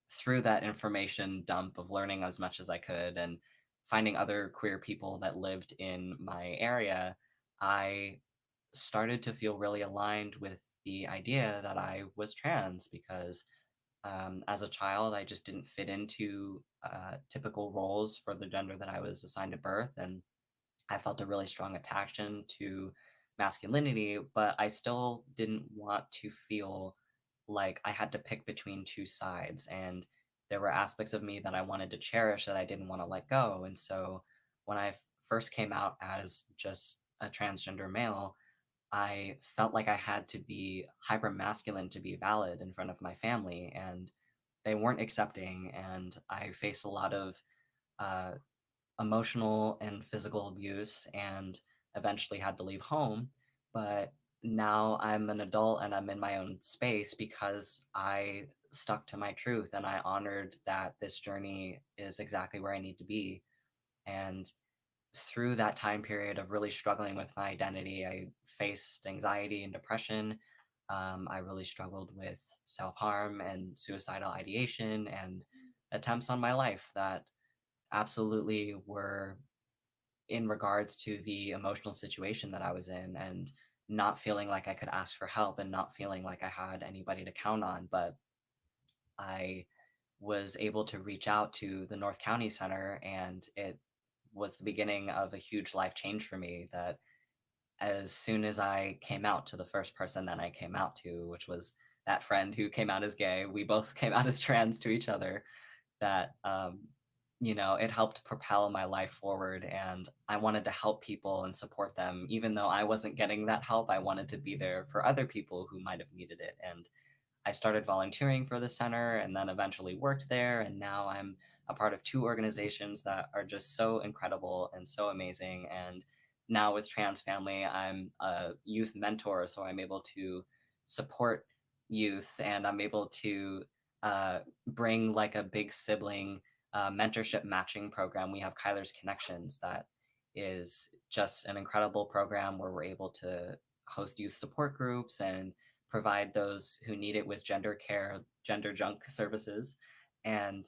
through that information dump of learning as much as I could and finding other queer people that lived in my area, I started to feel really aligned with the idea that I was trans because as a child, I just didn't fit into typical roles for the gender that I was assigned at birth. And I felt a really strong attraction to masculinity, but I still didn't want to feel like I had to pick between two sides. And there were aspects of me that I wanted to cherish that I didn't want to let go. And so when I first came out as just a transgender male, I felt like I had to be hyper masculine to be valid in front of my family, and they weren't accepting. And I faced a lot of uh, emotional and physical abuse and eventually had to leave home. But now I'm an adult and I'm in my own space because I stuck to my truth and I honored that this journey is exactly where I need to be. And through that time period of really struggling with my identity, I faced anxiety and depression. I really struggled with self harm and suicidal ideation and attempts on my life that absolutely were in regards to the emotional situation that I was in and not feeling like I could ask for help and not feeling like I had anybody to count on. But I was able to reach out to the North County Center, and it was the beginning of a huge life change for me. That as soon as I came out to the first person that I came out to, which was that friend who came out as gay, we both came out as trans to each other, that it helped propel my life forward. And I wanted to help people and support them. Even though I wasn't getting that help, I wanted to be there for other people who might have needed it. And I started volunteering for the center and then eventually worked there. And now I'm a part of two organizations that are just so incredible and so amazing. And now with TransFamily, I'm a youth mentor. So I'm able to support youth and I'm able to bring like a big sibling mentorship matching program. We have Kyler's Connections that is just an incredible program where we're able to host youth support groups and provide those who need it with gender care, gender junk services, and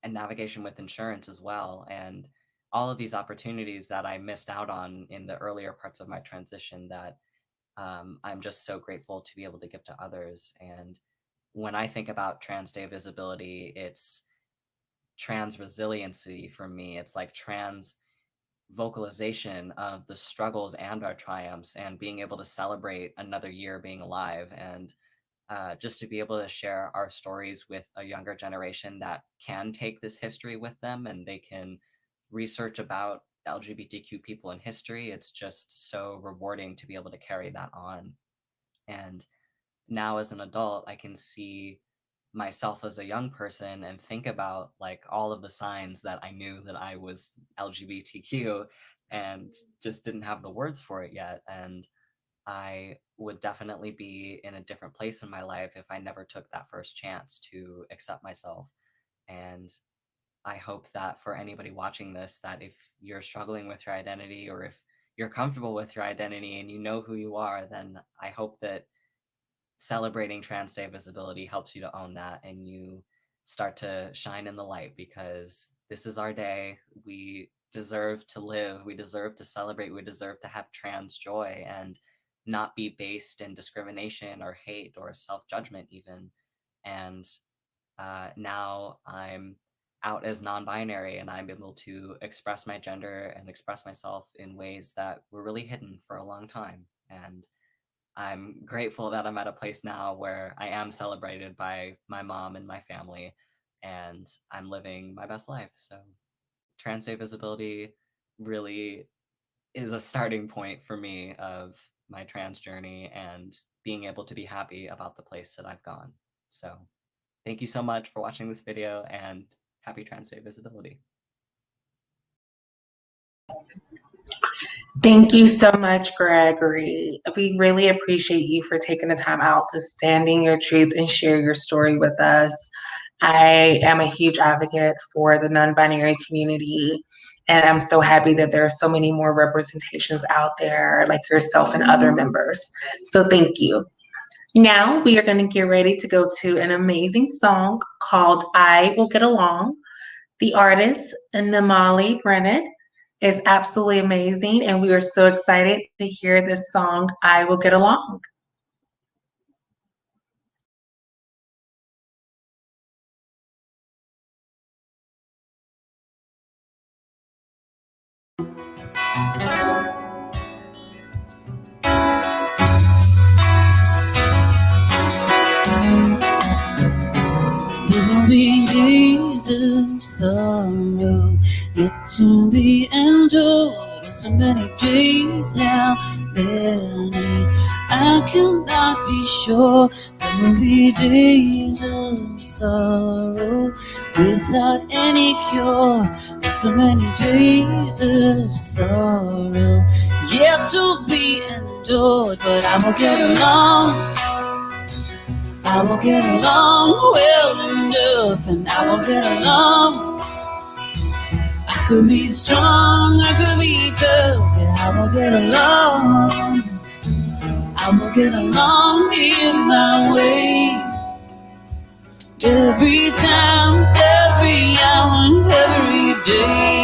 navigation with insurance as well. And all of these opportunities that I missed out on in the earlier parts of my transition that I'm just so grateful to be able to give to others. And when I think about Trans Day of Visibility, it's trans resiliency for me. It's like trans vocalization of the struggles and our triumphs and being able to celebrate another year being alive and just to be able to share our stories with a younger generation that can take this history with them and they can research about LGBTQ people in history. It's just so rewarding to be able to carry that on. And now as an adult, I can see myself as a young person and think about like all of the signs that I knew that I was LGBTQ and just didn't have the words for it yet. And I would definitely be in a different place in my life if I never took that first chance to accept myself. And I hope that for anybody watching this, that if you're struggling with your identity, or if you're comfortable with your identity and you know who you are, then I hope that celebrating Trans Day of Visibility helps you to own that and you start to shine in the light, because this is our day. We deserve to live. We deserve to celebrate. We deserve to have trans joy and not be based in discrimination or hate or self-judgment even. And now I'm out as non-binary, and I'm able to express my gender and express myself in ways that were really hidden for a long time. And I'm grateful that I'm at a place now where I am celebrated by my mom and my family, and I'm living my best life. So Trans Day Visibility really is a starting point for me of my trans journey and being able to be happy about the place that I've gone. So thank you so much for watching this video, and happy Trans Day Visibility. Thank you so much, Gregory. We really appreciate you for taking the time out to stand in your truth and share your story with us. I am a huge advocate for the non-binary community, and I'm so happy that there are so many more representations out there like yourself and other members. So thank you. Now we are going to get ready to go to an amazing song called I Will Get Along. The artist, Namali Brennan, is absolutely amazing, and we are so excited to hear this song, I Will Get Along. There will be days of sorrow yet to be endured. So many days now, many I cannot be sure. There will be days of sorrow without any cure. There's so many days of sorrow yet to be endured, but I will get along. I will get along well enough, and I will get along. I could be strong, I could be tough, but I will get along. I will get along in my way. Every time, every hour, every day.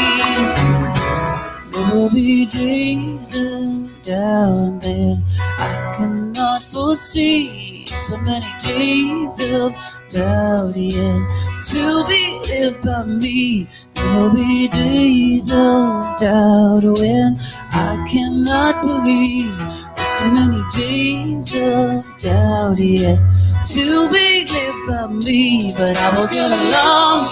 There will be days of doubt that I cannot foresee. So many days of doubt yet to be lived by me. There will be days of doubt when I cannot believe. There's so many days of doubt yet to be lived by me. But I will get along.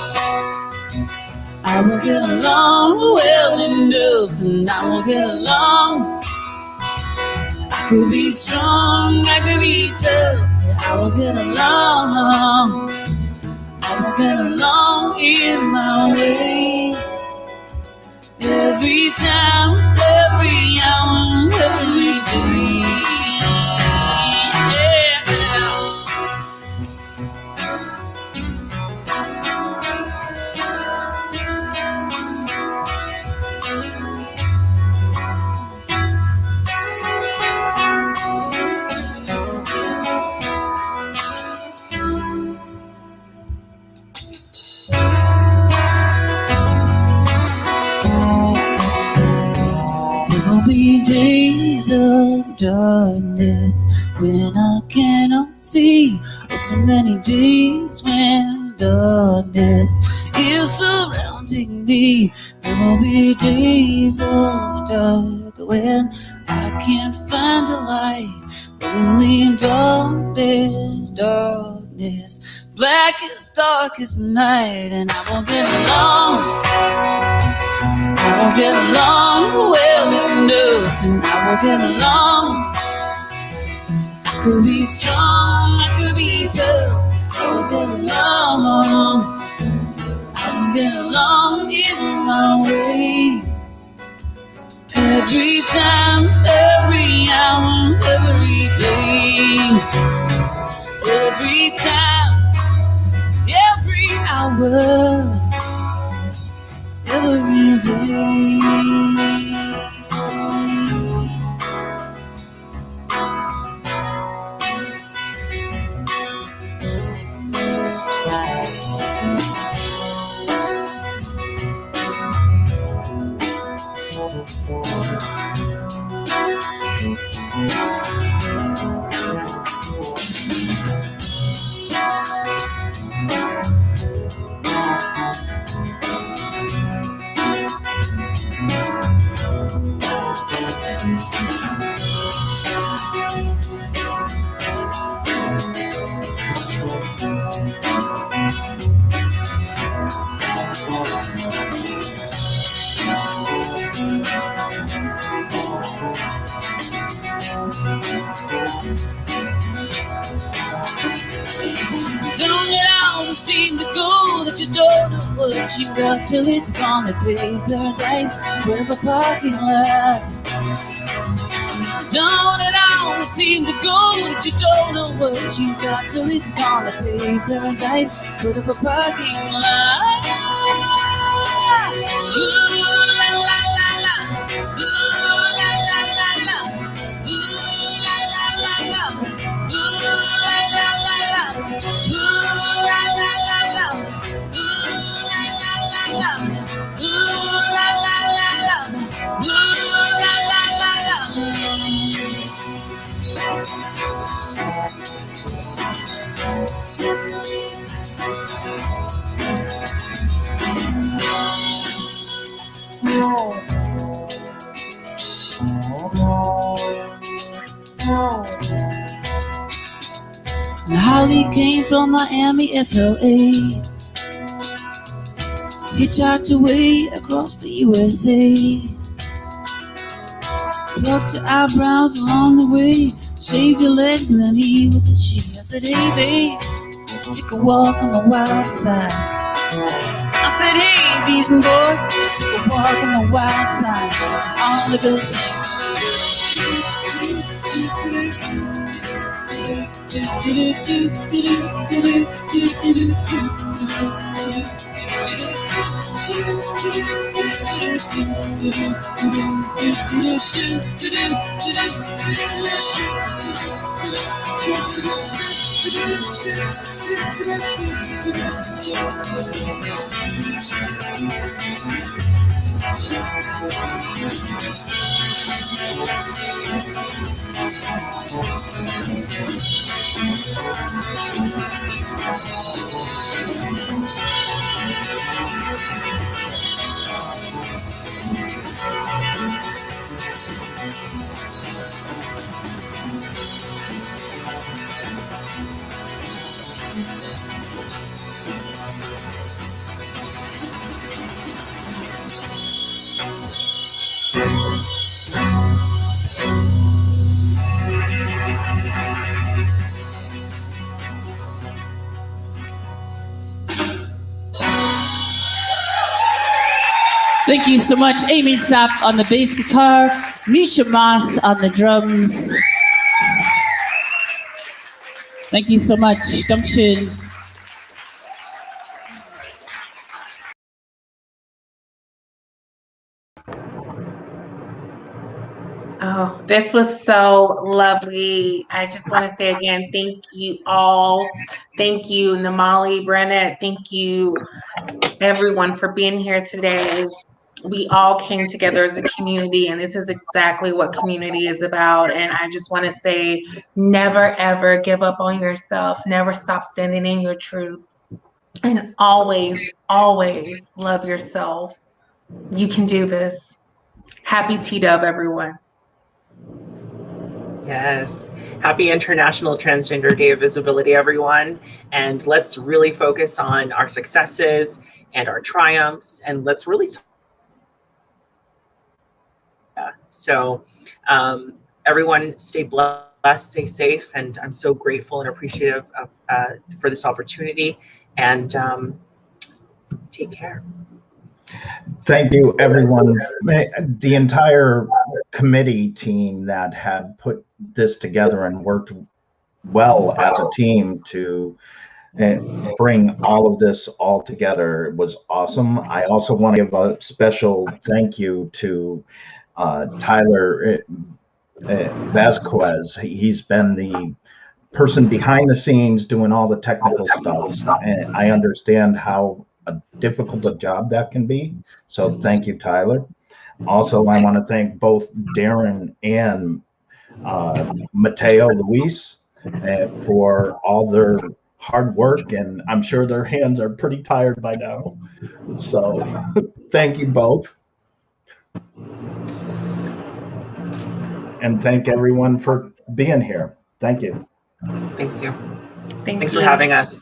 I will get along well enough, and I will get along. I could be strong, I could be tough, but I will get along. I will get along in my way. Every time, every hour, every day. Days of darkness when I cannot see. There's so many days when darkness is surrounding me. There will be days of dark when I can't find a light. Only darkness, darkness, black as darkest night. And I won't get along. I will get along well enough, and I will get along. I could be strong, I could be tough, I will get along. I will get along in my way. Every time, every hour, every day. Every time, every hour. don't know what you got till it's gonna be paradise. Forever parking lots. Don't it always seem to go that you don't know what you got till it's gonna be paradise. Forever parking lot. Ooh la la la la. Ooh la la la la. Ooh la la la la. Ooh la la la la. Ooh la la la la. Ooh la la la la. Ooh la la la la. Ooh la la la la. Holly came from Miami, FLA. Hitchhiked away across the USA. Plucked her eyebrows along the way. Shaved her legs and then he was a she. I said, hey babe, took a walk on the wild side. I said, hey Beeson boy, took a walk on the wild side. All the girls sing. Thank you so much, Amy Zapp on the bass guitar, Misha Moss on the drums. Thank you so much. Dankeschön. Oh, this was so lovely. I just want to say again, thank you all. Thank you, Namali, Brenna. Thank you, everyone, for being here today. We all came together as a community, and this is exactly what community is about. And I just want to say, never, ever give up on yourself. Never stop standing in your truth. And always, always love yourself. You can do this. Happy T-Dove, everyone. Yes. Happy International Transgender Day of Visibility, everyone. And let's really focus on our successes and our triumphs, and let's really everyone stay blessed, stay safe, and I'm so grateful and appreciative of, for this opportunity, and take care. Thank you, everyone. The entire committee team that had put this together and worked well as a team to bring all of this all together was awesome. I also want to give a special thank you to Tyler Vasquez. He's been the person behind the scenes doing all the technical stuff, and I understand how difficult a job that can be. So thank you, Tyler. Also, I want to thank both Darren and Mateo Luis for all their hard work, and I'm sure their hands are pretty tired by now. So thank you both. And thank everyone for being here. Thank you. Thank you. Thanks for having us.